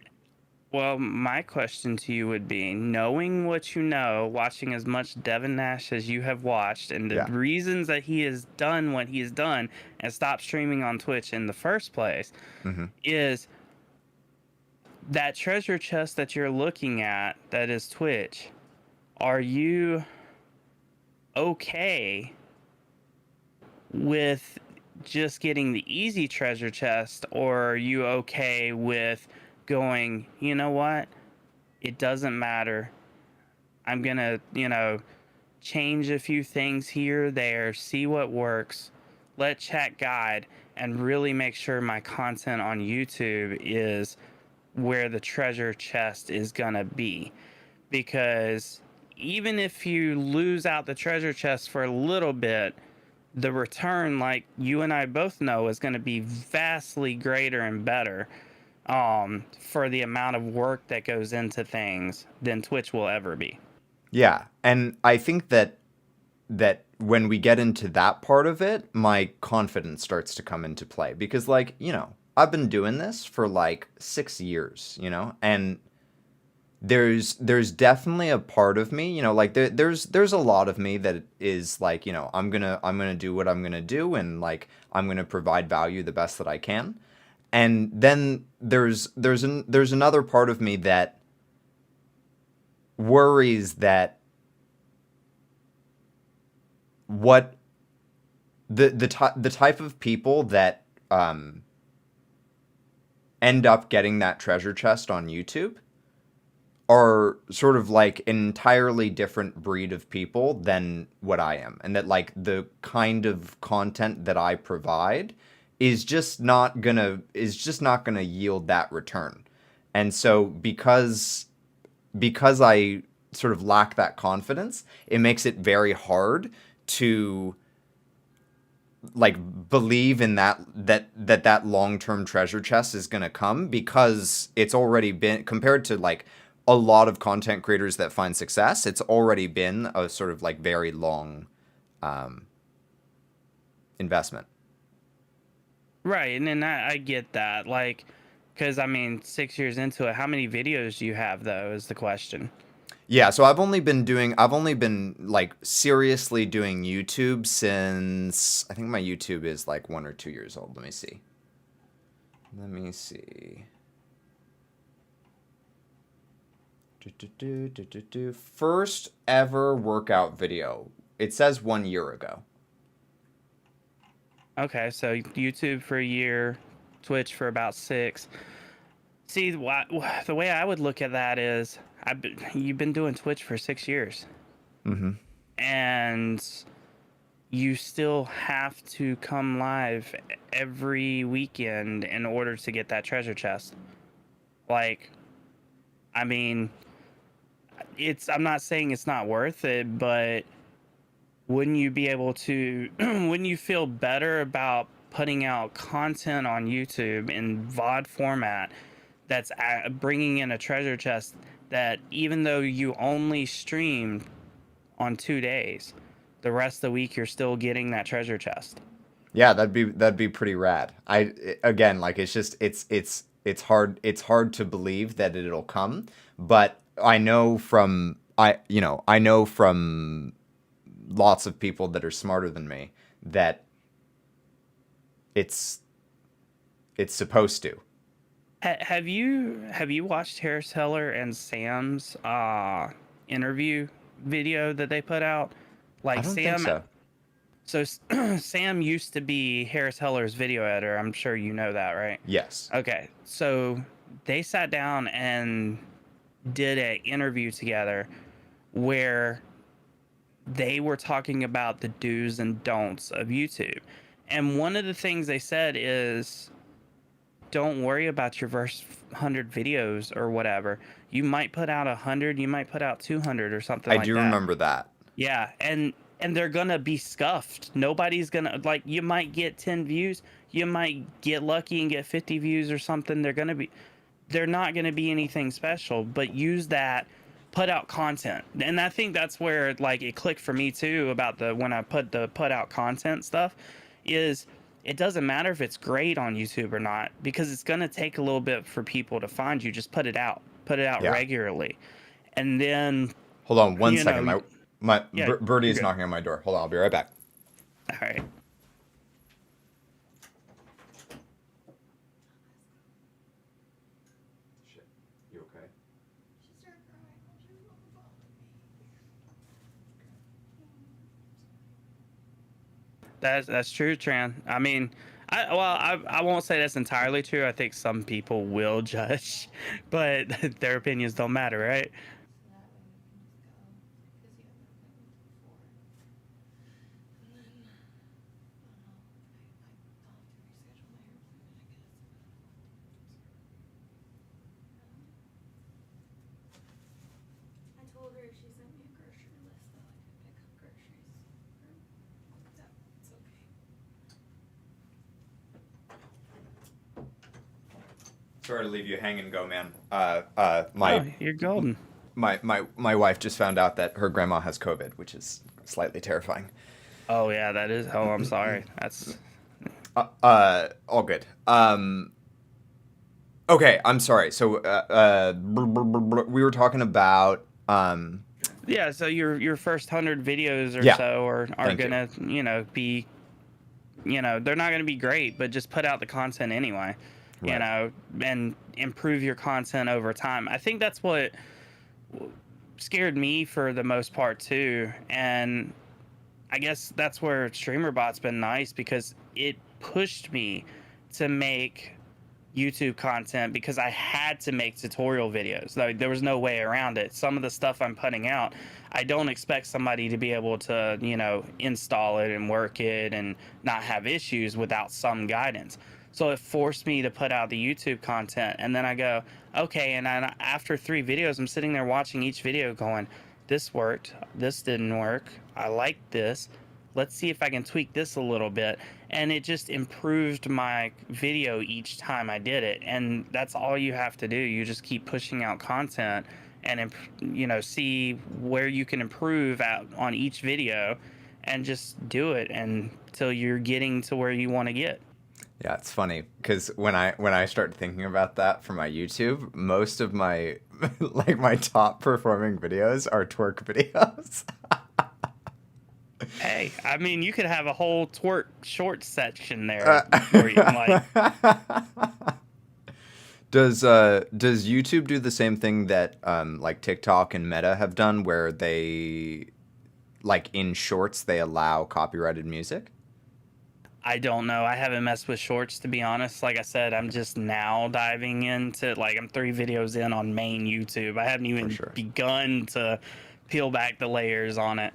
Well, my question to you would be, knowing what you know, watching as much Devin Nash as you have watched, and the Yeah. reasons that he has done what he has done and stopped streaming on Twitch in the first place, Hmm. is that treasure chest that you're looking at that is Twitch. Are you okay with just getting the easy treasure chest, or are you okay with going, you know what? It doesn't matter. I'm gonna, change a few things here or there, see what works, let chat guide, and really make sure my content on YouTube is where the treasure chest is gonna be. Because even if you lose out the treasure chest for a little bit, the return, like you and I both know, is going to be vastly greater and better for the amount of work that goes into things than Twitch will ever be. Yeah. And I think that when we get into that part of it, my confidence starts to come into play because like, you know, I've been doing this for like 6 years, you know, and there's definitely a part of me, you know, like there's a lot of me that is like, you know, I'm gonna do what I'm gonna do and like I'm gonna provide value the best that I can. And then there's another part of me that worries that what the type of people that end up getting that treasure chest on YouTube are sort of like an entirely different breed of people than what I am. And that like the kind of content that I provide is just not gonna yield that return. And so because I sort of lack that confidence, it makes it very hard to like believe in that long-term treasure chest is going to come because it's already been compared to like a lot of content creators that find success, it's already been a sort of like very long um, investment. Right, and then I get that. Like, Because, I mean, 6 years into it, how many videos do you have, though, is the question. Yeah, so I've only been like seriously doing YouTube since I think my YouTube is like 1 or 2 years old. Let me see. Let me see. First ever workout video. It says 1 year ago. Okay, so YouTube for a year, Twitch for about 6. See, the way I would look at that is, you've been doing Twitch for 6 years, Mm-hmm. and you still have to come live every weekend in order to get that treasure chest. Like, I mean, I'm not saying it's not worth it, but wouldn't you be able to, wouldn't you feel better about putting out content on YouTube in VOD format that's bringing in a treasure chest that, even though you only streamed on 2 days, the rest of the week you're still getting that treasure chest? Yeah, that'd be pretty rad. Again, like it's hard to believe that it'll come, but I know from lots of people that are smarter than me that it's it's supposed to. Have you watched Harris Heller and Sam's interview video that they put out? I Like, don't think Sam, so. so Sam used to be Harris Heller's video editor. I'm sure you know that, right? Yes. Okay, so they sat down and did an interview together where they were talking about the do's and don'ts of YouTube. And one of the things they said is, don't worry about your first 100 videos or whatever. You might put out 100, you might put out 200 or something I like do that. remember that. Yeah, and they're gonna be scuffed. Nobody's gonna, like, you might get 10 views, you might get lucky and get 50 views or something. They're not gonna be anything special, but use that, put out content. And I think that's where, like, it clicked for me too about the when I put out content stuff, is it doesn't matter if it's great on YouTube or not, because it's gonna take a little bit for people to find you. Just put it out. Put it out Yeah. regularly. And then, Hold on one you know, second. My yeah, birdie you're is good. knocking on my door. Hold on, I'll be right back. All right. Shit. You okay? That's true, Tran. I mean, I won't say that's entirely true. I think some people will judge, but their opinions don't matter, right? Sorry to leave you hanging, go man. Oh, you're golden. My wife just found out that her grandma has COVID, which is slightly terrifying. Oh yeah, that is. Oh, I'm sorry. That's All good. Okay, I'm sorry. So, we were talking about, yeah. So your first 100 videos or yeah, so are thank you. gonna, be, they're not gonna be great, but just put out the content anyway, Right. and improve your content over time. I think that's what scared me for the most part too, and I guess that's where StreamerBot's been nice, because it pushed me to make YouTube content, because I had to make tutorial videos. Like, there was no way around it. Some of the stuff I'm putting out, I don't expect somebody to be able to, install it and work it and not have issues without some guidance. So it forced me to put out the YouTube content, and then I go, okay, and then after 3 videos, I'm sitting there watching each video going, this worked, this didn't work, I like this, let's see if I can tweak this a little bit. And it just improved my video each time I did it. And that's all you have to do. You just keep pushing out content and, see where you can improve out on each video, and just do it until you're getting to where you want to get. Yeah, it's funny because when I start thinking about that for my YouTube, most of my like my top performing videos are twerk videos. Hey, I mean, you could have a whole twerk short section there where you like. Uh, does YouTube do the same thing that like TikTok and Meta have done, where they like in shorts they allow copyrighted music? I don't know. I haven't messed with shorts to be honest. Like I said, I'm just now diving into like I'm 3 videos in on main YouTube. I haven't For even sure. begun to peel back the layers on it.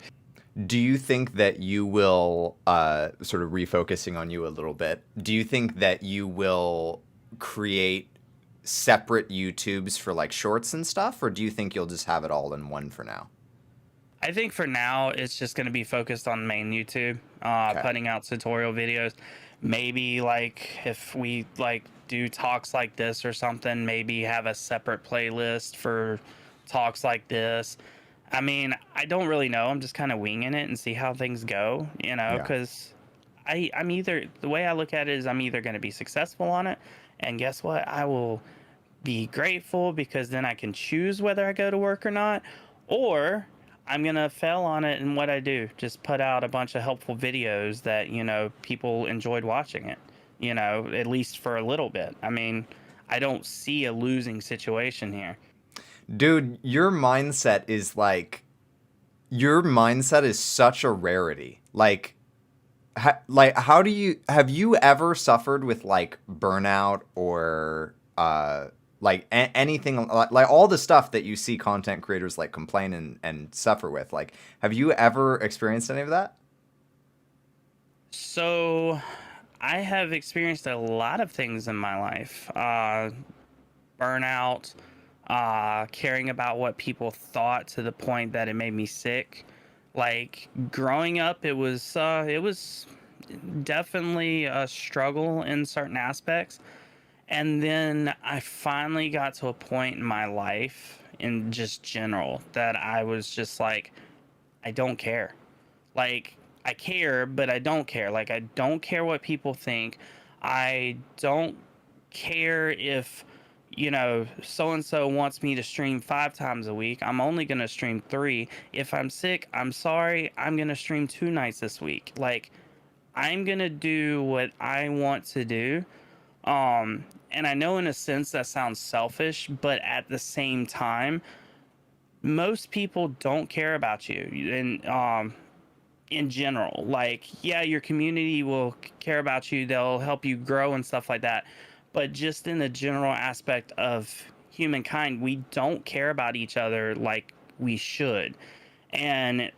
Do you think that you will, sort of refocusing on you a little bit, do you think that you will create separate YouTubes for like shorts and stuff, or do you think you'll just have it all in one for now? I think for now it's just going to be focused on main YouTube, Okay. putting out tutorial videos. Maybe like if we like do talks like this or something, maybe have a separate playlist for talks like this. I mean, I don't really know. I'm just kind of winging it and see how things go, you know, Yeah. because I'm either, the way I look at it is I'm either going to be successful on it, and guess what? I will be grateful because then I can choose whether I go to work or not, or I'm going to fail on it in what I do. Just put out a bunch of helpful videos that, you know, people enjoyed watching it, you know, at least for a little bit. I mean, I don't see a losing situation here. Dude, your mindset is such a rarity. Like how do you have you ever suffered with like burnout or like anything like all the stuff that you see content creators like complain and suffer with? Like, have you ever experienced any of that? So I have experienced a lot of things in my life. Burnout, caring about what people thought to the point that it made me sick. Like growing up, it was definitely a struggle in certain aspects, and then I finally got to a point in my life, in just general, that I was just like, I don't care. Like I care, but I don't care. Like I don't care what people think. I don't care if, you know, so and so wants me to stream 5 times a week. I'm only going to stream 3. If I'm sick, I'm sorry. I'm going to stream 2 nights this week. Like I'm going to do what I want to do. And I know in a sense that sounds selfish, but at the same time, most people don't care about you. And in general, like, yeah, your community will care about you, they'll help you grow and stuff like that, but just in the general aspect of humankind, we don't care about each other like we should. And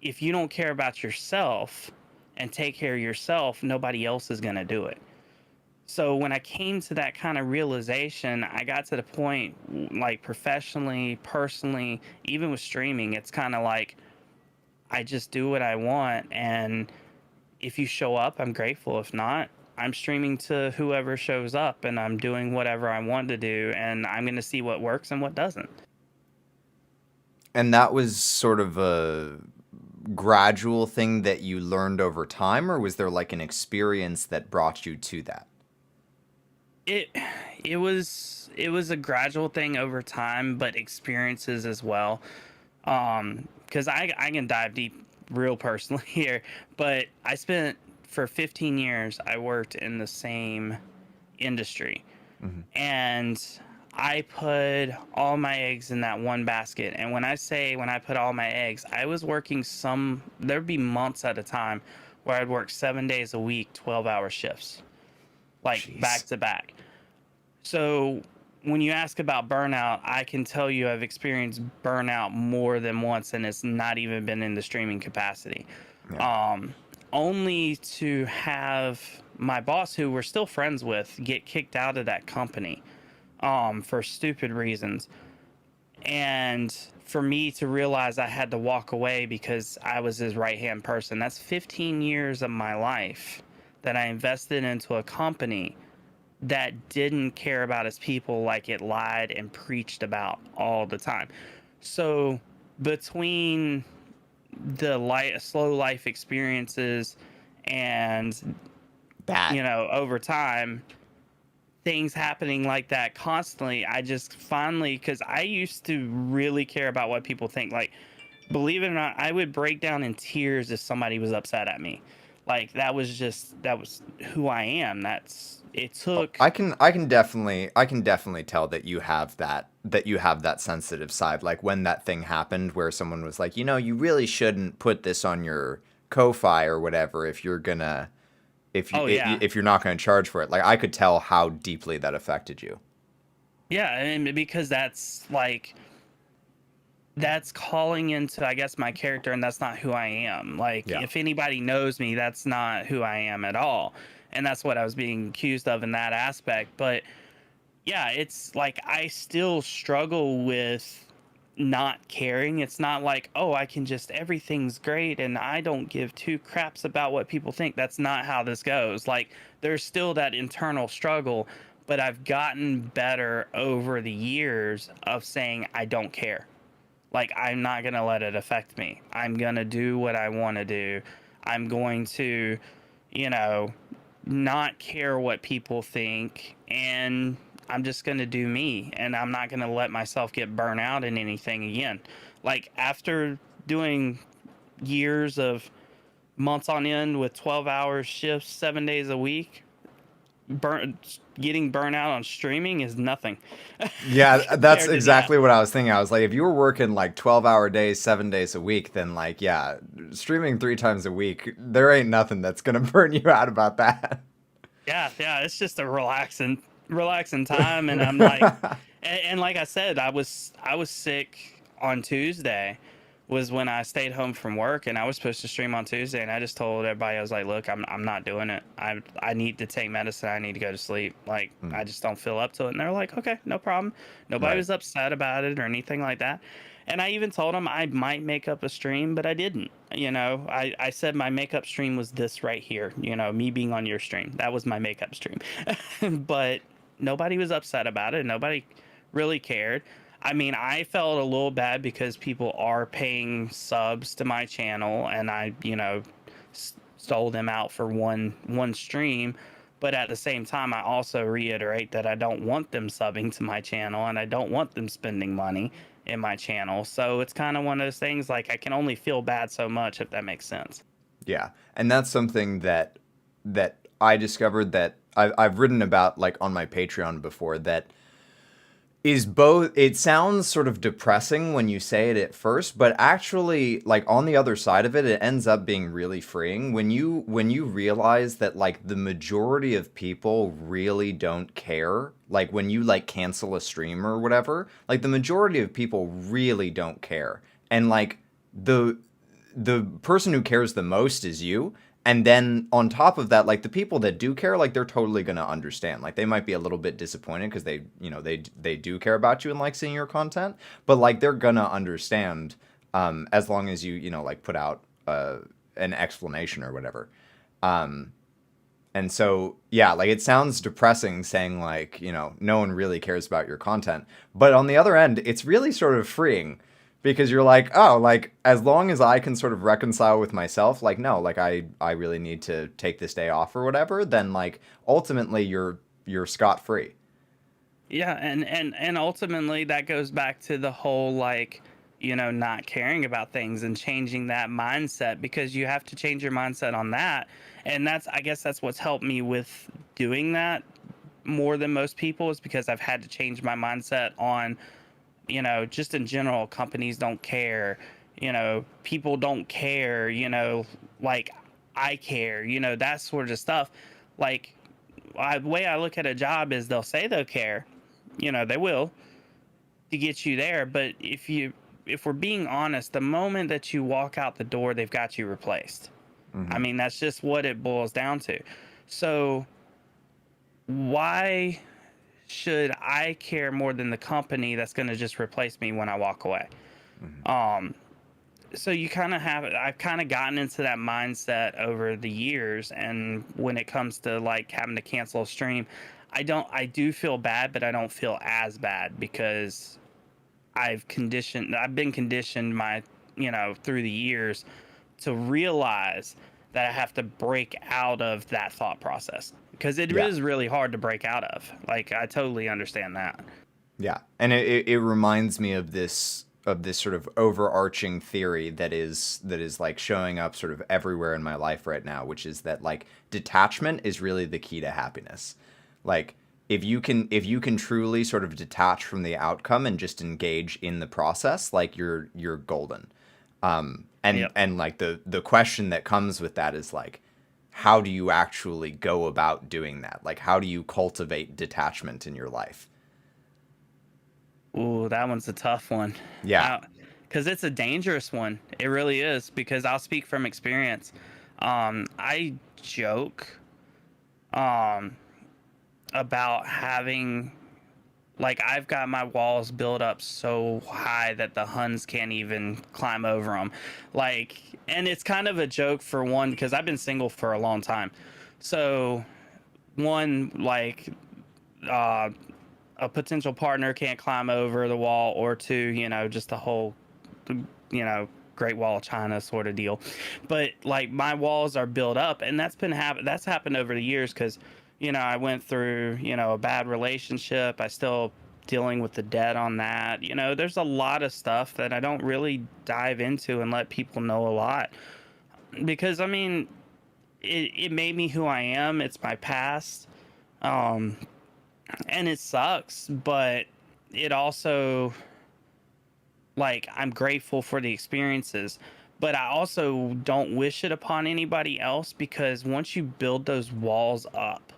if you don't care about yourself and take care of yourself, nobody else is going to do it. So when I came to that kind of realization, I got to the point, like professionally, personally, even with streaming, it's kind of like I just do what I want, and if you show up, I'm grateful. If not, I'm streaming to whoever shows up, and I'm doing whatever I want to do, and I'm going to see what works and what doesn't. And that was sort of a gradual thing that you learned over time, or was there like an experience that brought you to that? It it was a gradual thing over time, but experiences as well. Because I can dive deep real personally here, but I spent for 15 years I worked in the same industry, Hmm. and I put all my eggs in that one basket. And when I say when I put all my eggs, I was working there'd be months at a time where I'd work 7 days a week, 12-hour shifts, like back Jeez. to back. So when you ask about burnout, I can tell you I've experienced burnout more than once, and it's not even been in the streaming capacity. Yeah. Um, Only to have my boss, who we're still friends with, get kicked out of that company for stupid reasons. And for me to realize I had to walk away because I was his right hand person. That's 15 years of my life that I invested into a company that didn't care about its people, like it lied and preached about all the time. So between the slow life experiences and That. over time, things happening like that constantly, I just finally, because I used to really care about what people think. Like, believe it or not, I would break down in tears if somebody was upset at me. Like, that was who I am. It took. I can definitely tell that you have that sensitive side. Like when that thing happened where someone was like, you really shouldn't put this on your Ko-fi or whatever if you're gonna Oh, yeah. if you're not gonna charge for it. Like I could tell how deeply that affected you. Yeah. And because that's like, that's calling into, I guess, my character, and that's not who I am. Like, Yeah. if anybody knows me, that's not who I am at all. And that's what I was being accused of in that aspect. But yeah, it's like I still struggle with not caring. It's not like, oh, I can just, everything's great and I don't give two craps about what people think. That's not how this goes. Like, there's still that internal struggle, but I've gotten better over the years of saying, I don't care. Like, I'm not going to let it affect me. I'm going to do what I want to do. I'm going to, you know, not care what people think, and I'm just going to do me, and I'm not going to let myself get burnt out in anything again. Like, after doing years of months on end with 12-hour shifts 7 days a week, getting burnt out on streaming is nothing Yeah, that's compared to that. exactly what I was thinking. I was like, if you were working like 12-hour days, 7 days a week, then like, yeah, streaming 3 times a week, there ain't nothing that's gonna burn you out about that. Yeah, yeah, it's just a relaxing time, and I'm like, and like I said, I was sick on Tuesday, was when I stayed home from work, and I was supposed to stream on Tuesday, and I just told everybody, I was like, look, I'm not doing it. I need to take medicine. I need to go to sleep. Like, Hmm. I just don't feel up to it. And they're like, okay, no problem. Nobody Right. was upset about it or anything like that. And I even told them I might make up a stream, but I didn't. I said my makeup stream was this right here, me being on your stream. That was my makeup stream. But nobody was upset about it. Nobody really cared. I mean, I felt a little bad because people are paying subs to my channel, and I, stole them out for one stream. But at the same time, I also reiterate that I don't want them subbing to my channel, and I don't want them spending money in my channel. So it's kind of one of those things, like, I can only feel bad so much, if that makes sense. Yeah, and that's something that I discovered that I've written about like on my Patreon before. That is both, it sounds sort of depressing when you say it at first, but actually like on the other side of it, it ends up being really freeing when you realize that like the majority of people really don't care. Like when you like cancel a stream or whatever, like the majority of people really don't care. And like the the person who cares the most is you. And then on top of that, like the people that do care, like they're totally gonna understand. Like they might be a little bit disappointed because they do care about you and like seeing your content, but like they're gonna understand as long as you like put out an explanation or whatever. Um, and so yeah, like it sounds depressing saying like no one really cares about your content, but on the other end, it's really sort of freeing because you're like, oh, like as long as I can sort of reconcile with myself, like no, like I really need to take this day off or whatever, then like ultimately you're scot free. Yeah, and ultimately that goes back to the whole, like, not caring about things and changing that mindset, because you have to change your mindset on that. And I guess that's what's helped me with doing that more than most people, is because I've had to change my mindset on, just in general, companies don't care, people don't care, like I care, that sort of stuff. Like, the way I look at a job is, they'll say they'll care, they will, to get you there. But if we're being honest, the moment that you walk out the door, they've got you replaced. I Hmm. mean, that's just what it boils down to. So why should I care more than the company that's going to just replace me when I walk away? Hmm. Um, so I've kind of gotten into that mindset over the years. And when it comes to like having to cancel a stream, I do feel bad, but I don't feel as bad, because I've been conditioned through the years to realize that I have to break out of that thought process, because it Yeah. is really hard to break out of. Like, I totally understand that. Yeah, and it reminds me of this sort of overarching theory that is like showing up sort of everywhere in my life right now, which is that like detachment is really the key to happiness. Like if you can truly sort of detach from the outcome and just engage in the process, like you're golden. And Yep. like the question that comes with that is like, how do you actually go about doing that? Like how do you cultivate detachment in your life? Ooh, that one's a tough one. Yeah. Because it's a dangerous one. It really is. Because I'll speak from experience. I joke um, about having, like, I've got my walls built up so high that the Huns can't even climb over them. Like, and it's kind of a joke for one, because I've been single for a long time. So, one, like, uh, a potential partner can't climb over the wall, or two, just the whole, Great Wall of China sort of deal. But like, my walls are built up, and that's happened over the years, because I went through a bad relationship. I still dealing with the debt on that. There's a lot of stuff that I don't really dive into and let people know a lot, because I mean, it made me who I am. It's my past. Um, and it sucks, but it also, like, I'm grateful for the experiences, but I also don't wish it upon anybody else, because once you build those walls up,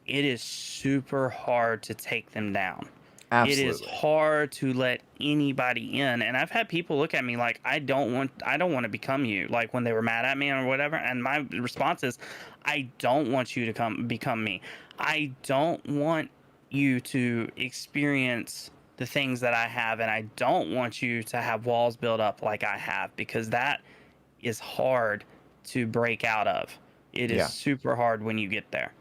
it is super hard to take them down. It is Absolutely. hard to let anybody in, and I've had people look at me like, I don't want to become you, like when they were mad at me or whatever, and my response is, I don't want you to come become me. I don't want you to experience the things that I have, and I don't want you to have walls built up like I have, because that is hard to break out of. It is Yeah. super hard when you get there.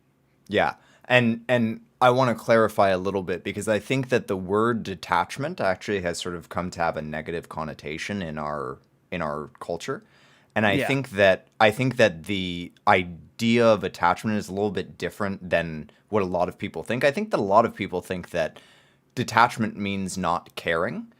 Yeah. And I want to clarify a little bit because I think that the word detachment actually has sort of come to have a negative connotation in our culture. And Yeah. I think that the idea of attachment is a little bit different than what a lot of people think. I think that a lot of people think that detachment means not caring.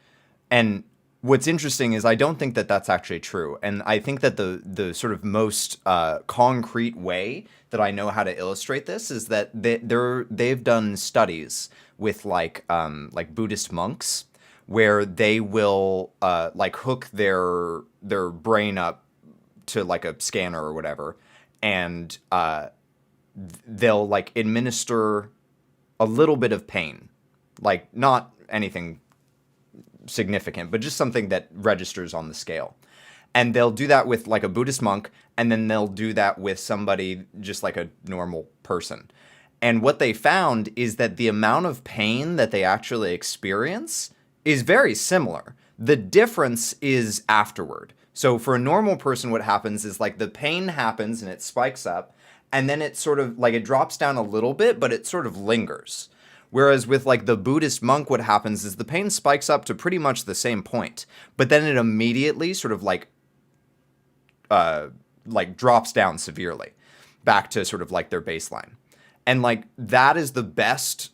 And what's interesting is I don't think that that's actually true. And I think that the sort of most concrete way that I know how to illustrate this is that they've done studies with like Buddhist monks where they will like hook their brain up to like a scanner or whatever, and they'll like administer a little bit of pain, like not anything significant, but just something that registers on the scale. And they'll do that with like a Buddhist monk, and then they'll do that with somebody just like a normal person. And what they found is that the amount of pain that they actually experience is very similar. The difference is afterward. So for a normal person, what happens is like the pain happens and it spikes up, and then it sort of like it drops down a little bit, but it sort of lingers. Whereas with like the Buddhist monk, what happens is the pain spikes up to pretty much the same point, but then it immediately sort of like drops down severely back to sort of like their baseline. And like that is the best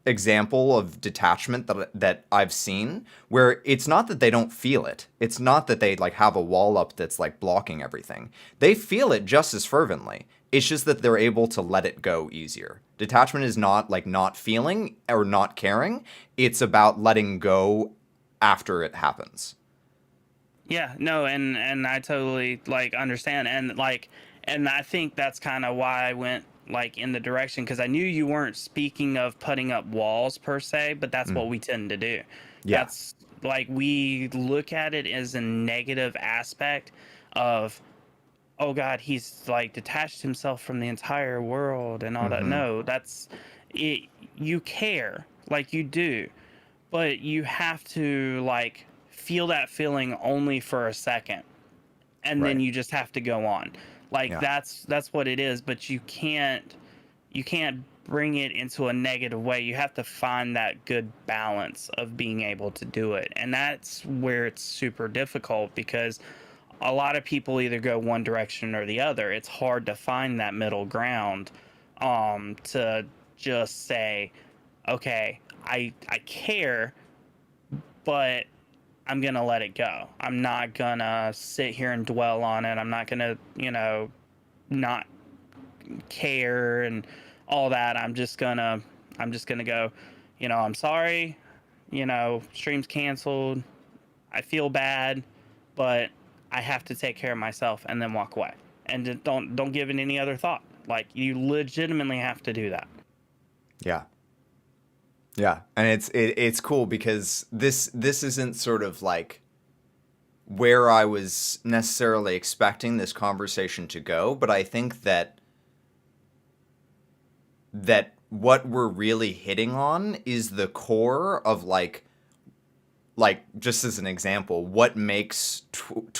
example of detachment that I've seen, where it's not that they don't feel it. It's not that they like have a wall up that's like blocking everything. They feel it just as fervently. It's just that they're able to let it go easier. Detachment is not like not feeling or not caring. It's about letting go after it happens. Yeah, no, and I totally like understand, and like, and I think that's kind of why I went like in the direction, because I knew you weren't speaking of putting up walls per se, but that's Mm. what we tend to do. Yeah. That's like, we look at it as a negative aspect of, oh God, he's like detached himself from the entire world and all that. Mm-hmm. No, that's it. You care, like you do, but you have to like feel that feeling only for a second, and then Right. you just have to go on. Like, Yeah. that's what it is, but you can't bring it into a negative way. You have to find that good balance of being able to do it, and that's where it's super difficult, because a lot of people either go one direction or the other. It's hard to find that middle ground, to just say, okay, I care, but I'm gonna let it go. I'm not gonna sit here and dwell on it. I'm not gonna, not care and all that. I'm just gonna go, I'm sorry, stream's canceled. I feel bad, but I have to take care of myself and then walk away. And don't give it any other thought. Like, you legitimately have to do that. Yeah. Yeah. And it's cool because this isn't sort of like where I was necessarily expecting this conversation to go, but I think that what we're really hitting on is the core of like just as an example, what makes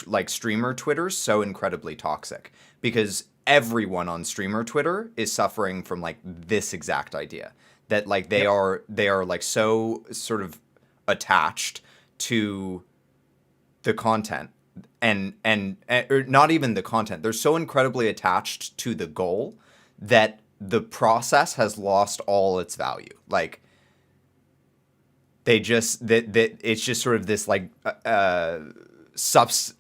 like streamer Twitter so incredibly toxic, because everyone on streamer Twitter is suffering from like this exact idea that like Yep. they are like so sort of attached to the content and or not even the content. They're so incredibly attached to the goal that the process has lost all its value. Like they just that it's just sort of this like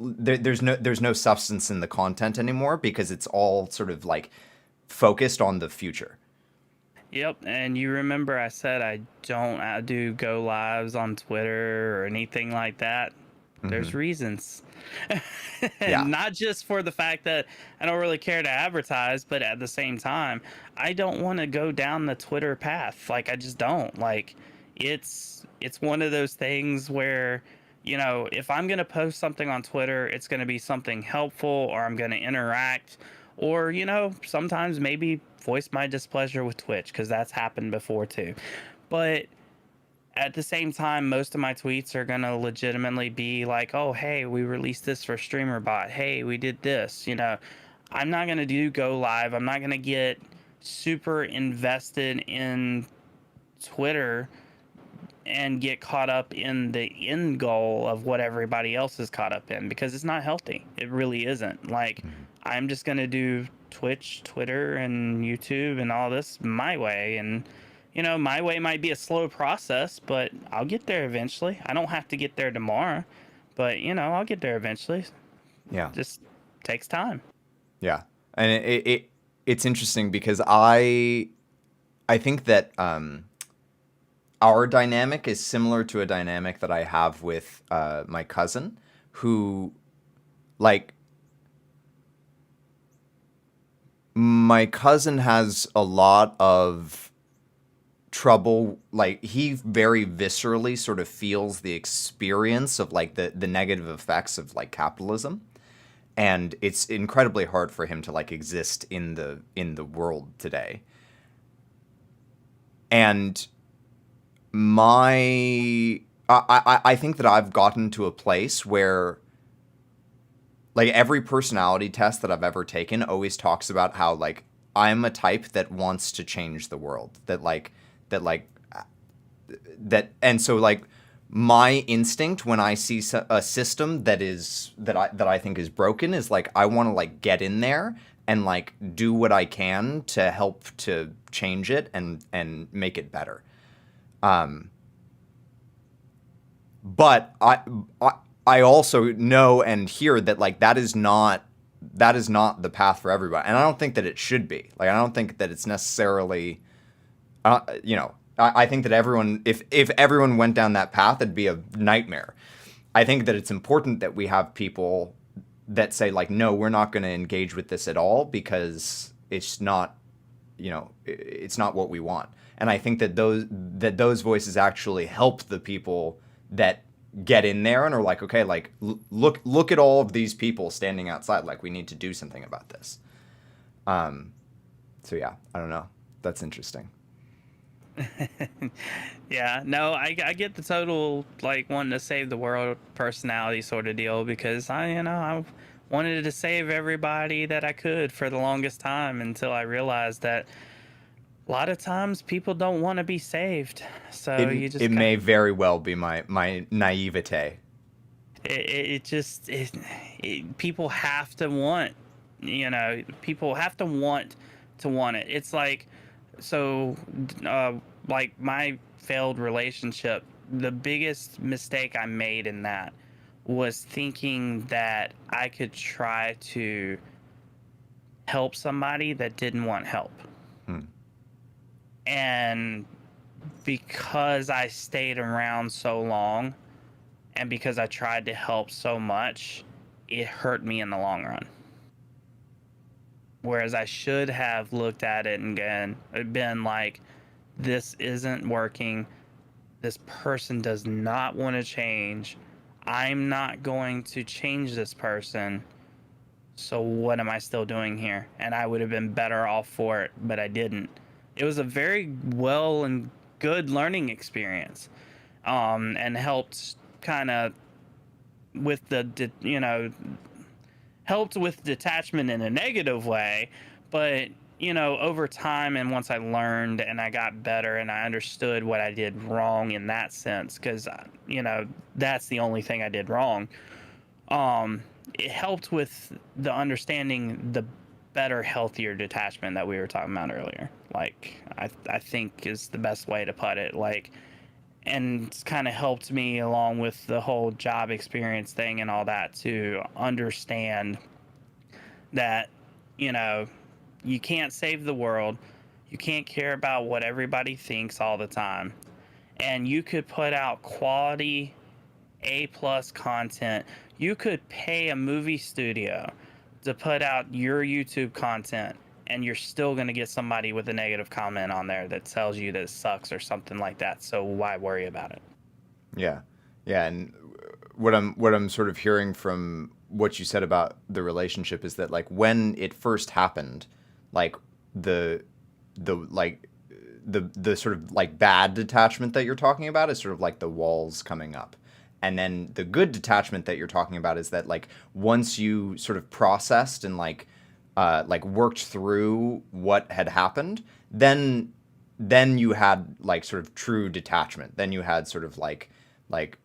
there's no substance in the content anymore because it's all sort of like focused on the future. Yep. And you remember I said I don't do go lives on Twitter or anything like that. Hmm. There's reasons. Yeah. And not just for the fact that I don't really care to advertise, but at the same time, I don't want to go down the Twitter path. Like, I just don't. Like, it's one of those things where, if I'm going to post something on Twitter, it's going to be something helpful, or I'm going to interact, or, sometimes maybe voice my displeasure with Twitch, because that's happened before too. But at the same time, most of my tweets are going to legitimately be like, oh, hey, we released this for StreamerBot. Hey, we did this. I'm not going to do go live. I'm not going to get super invested in Twitter and get caught up in the end goal of what everybody else is caught up in, because it's not healthy. It really isn't. Like, Mhm. I'm just going to do Twitch, Twitter, and YouTube and all this my way. And, my way might be a slow process, but I'll get there eventually. I don't have to get there tomorrow, but, I'll get there eventually. Yeah. Just takes time. Yeah. And it's interesting because I think that our dynamic is similar to a dynamic that I have with my cousin, who, like, my cousin has a lot of trouble. Like, he very viscerally sort of feels the experience of like the negative effects of like capitalism, and it's incredibly hard for him to like exist in the world today. And my I think that I've gotten to a place where like every personality test that I've ever taken always talks about how like I'm a type that wants to change the world, that like that and so like my instinct when I see a system that I think is broken is like I want to like get in there and like do what I can to help to change it and make it better. Um, but I also know and hear that like that is not the path for everybody, and I don't think that it should be. Like I don't think that it's necessarily, I think that everyone, if everyone went down that path, it'd be a nightmare. I think that it's important that we have people that say like, no, we're not going to engage with this at all because it's not, it's not what we want. And I think that those voices actually help the people that get in there and are like, okay, like look at all of these people standing outside. Like we need to do something about this. So yeah, I don't know. That's interesting. Yeah, no, I get the total like wanting to save the world personality sort of deal, because I wanted to save everybody that I could for the longest time, until I realized that a lot of times people don't want to be saved. So It you it just got. may very well be my naivete. It just people have to want, people have to want it. It's like, so uh, like my failed relationship, the biggest mistake I made in that was thinking that I could try to help somebody that didn't want help. Hmm. And because I stayed around so long and because I tried to help so much, it hurt me in the long run. Whereas I should have looked at it and been like, this isn't working. This person does not want to change. I'm not going to change this person. So what am I still doing here? And I would have been better off for it, but I didn't. It was a very well and good learning experience, and helped kind of with helped with detachment in a negative way, but over time and once I learned and I got better and I understood what I did wrong in that sense, because that's the only thing I did wrong. It helped with the understanding the better, healthier detachment that we were talking about earlier. Like I think is the best way to put it. Like, and it's kind of helped me along with the whole job experience thing and all that to understand that you know you can't save the world, you can't care about what everybody thinks all the time, and you could put out quality A plus content. You could pay a movie studio to put out your YouTube content, and you're still going to get somebody with a negative comment on there that tells you that it sucks or something like that. So why worry about it? Yeah, yeah, and what I'm sort of hearing from what you said about the relationship is that like when it first happened, like the like the sort of like bad detachment that you're talking about is sort of like the walls coming up. And then the good detachment that you're talking about is that like once you sort of processed and like worked through what had happened, then you had like sort of true detachment. Then you had sort of like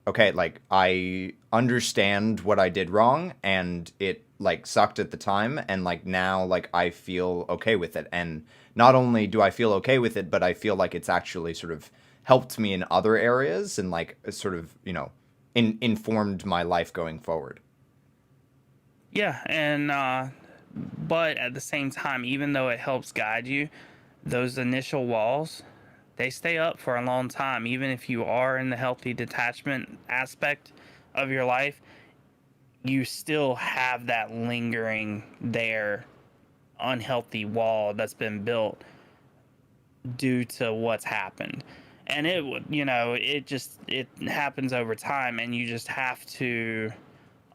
okay, like I understand what I did wrong and it like sucked at the time, and like now like I feel okay with it. And not only do I feel okay with it, but I feel like it's actually sort of helped me in other areas and like sort of, informed my life going forward. Yeah, and but at the same time, even though it helps guide you, those initial walls, they stay up for a long time. Even if you are in the healthy detachment aspect of your life, you still have that lingering there unhealthy wall that's been built due to what's happened. And it would, it happens over time, and you just have to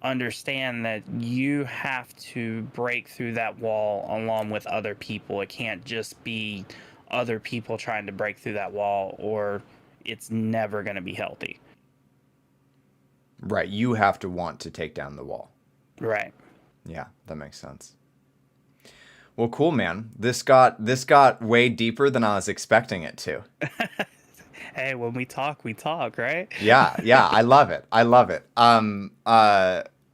understand that you have to break through that wall along with other people. It can't just be other people trying to break through that wall, or it's never going to be healthy. Right, you have to want to take down the wall. Right. Yeah, that makes sense. Well, cool, man. This got way deeper than I was expecting it to. Hey, when we talk, right? Yeah, yeah, I love it. I love it.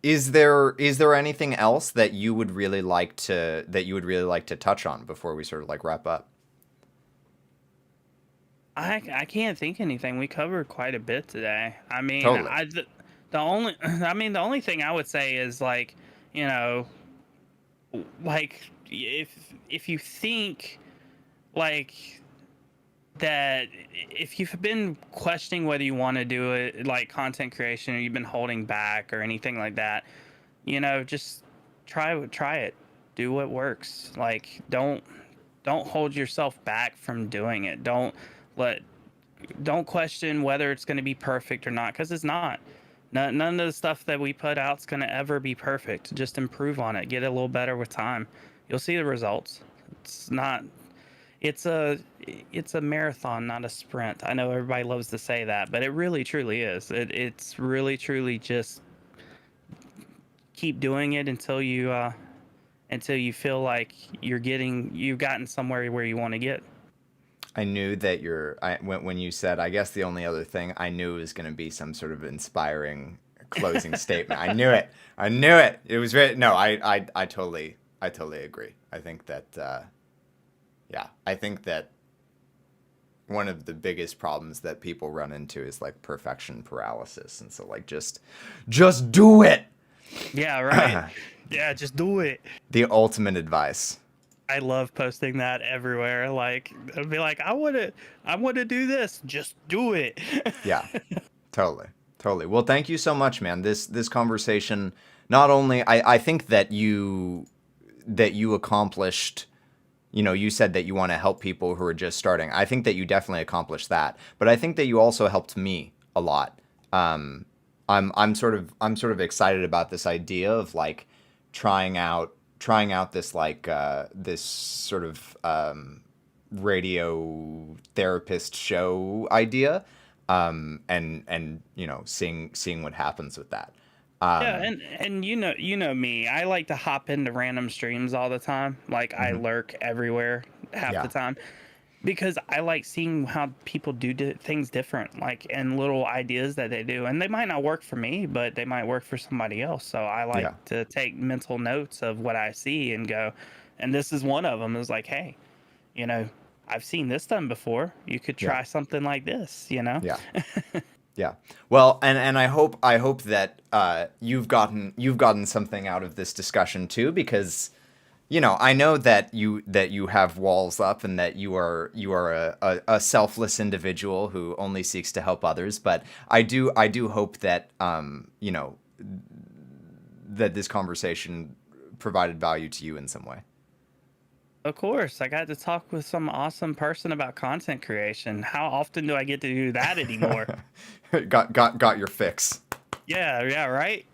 Is there anything else that you would really like to touch on before we sort of like wrap up? I can't think anything. We covered quite a bit today. I mean, Totally. the only the only thing I would say is like, you know, like if you think like that, if you've been questioning whether you want to do it like content creation, or you've been holding back or anything like that, just try it. Do what works. Like don't hold yourself back from doing it. Let don't question whether it's going to be perfect or not, because it's not. None of the stuff that we put out is going to ever be perfect. Just improve on it. Get it a little better with time. You'll see the results. It's not. It's a it's a marathon, not a sprint. I know everybody loves to say that, but it really truly is. It's really truly just keep doing it until you feel like you've gotten somewhere where you want to get. I knew that when you said, I guess the only other thing I knew was going to be some sort of inspiring closing statement. I knew it. I knew it. It was very no. I totally agree. I think that yeah. I think that one of the biggest problems that people run into is like perfection paralysis, and so like just do it. Yeah, right. Yeah, just do it. The ultimate advice. I love posting that everywhere. Like, I'd be like, I want to do this. Just do it. Yeah, totally. Totally. Well, thank you so much, man. This conversation, not only I think that you accomplished, you know, you said that you want to help people who are just starting. I think that you definitely accomplished that. But I think that you also helped me a lot. I'm sort of excited about this idea of like trying out this like this sort of radio therapist show idea, and you know, seeing what happens with that. Yeah, and you know me. I like to hop into random streams all the time. Like I lurk everywhere half the Yeah. time because I like seeing how people do things different, like and little ideas that they do. And they might not work for me, but they might work for somebody else. So I Yeah. like to take mental notes of what I see and go, and this is one of them. Is like, hey, you know, I've seen this done before. You could Yeah. try something like this, you know? Yeah. Yeah. Well, and I hope that you've gotten something out of this discussion too, because you know, I know that you have walls up and that you are a selfless individual who only seeks to help others, but I do hope that you know, that this conversation provided value to you in some way. Of course, I got to talk with some awesome person about content creation. How often do I get to do that anymore? got your fix. Yeah, right.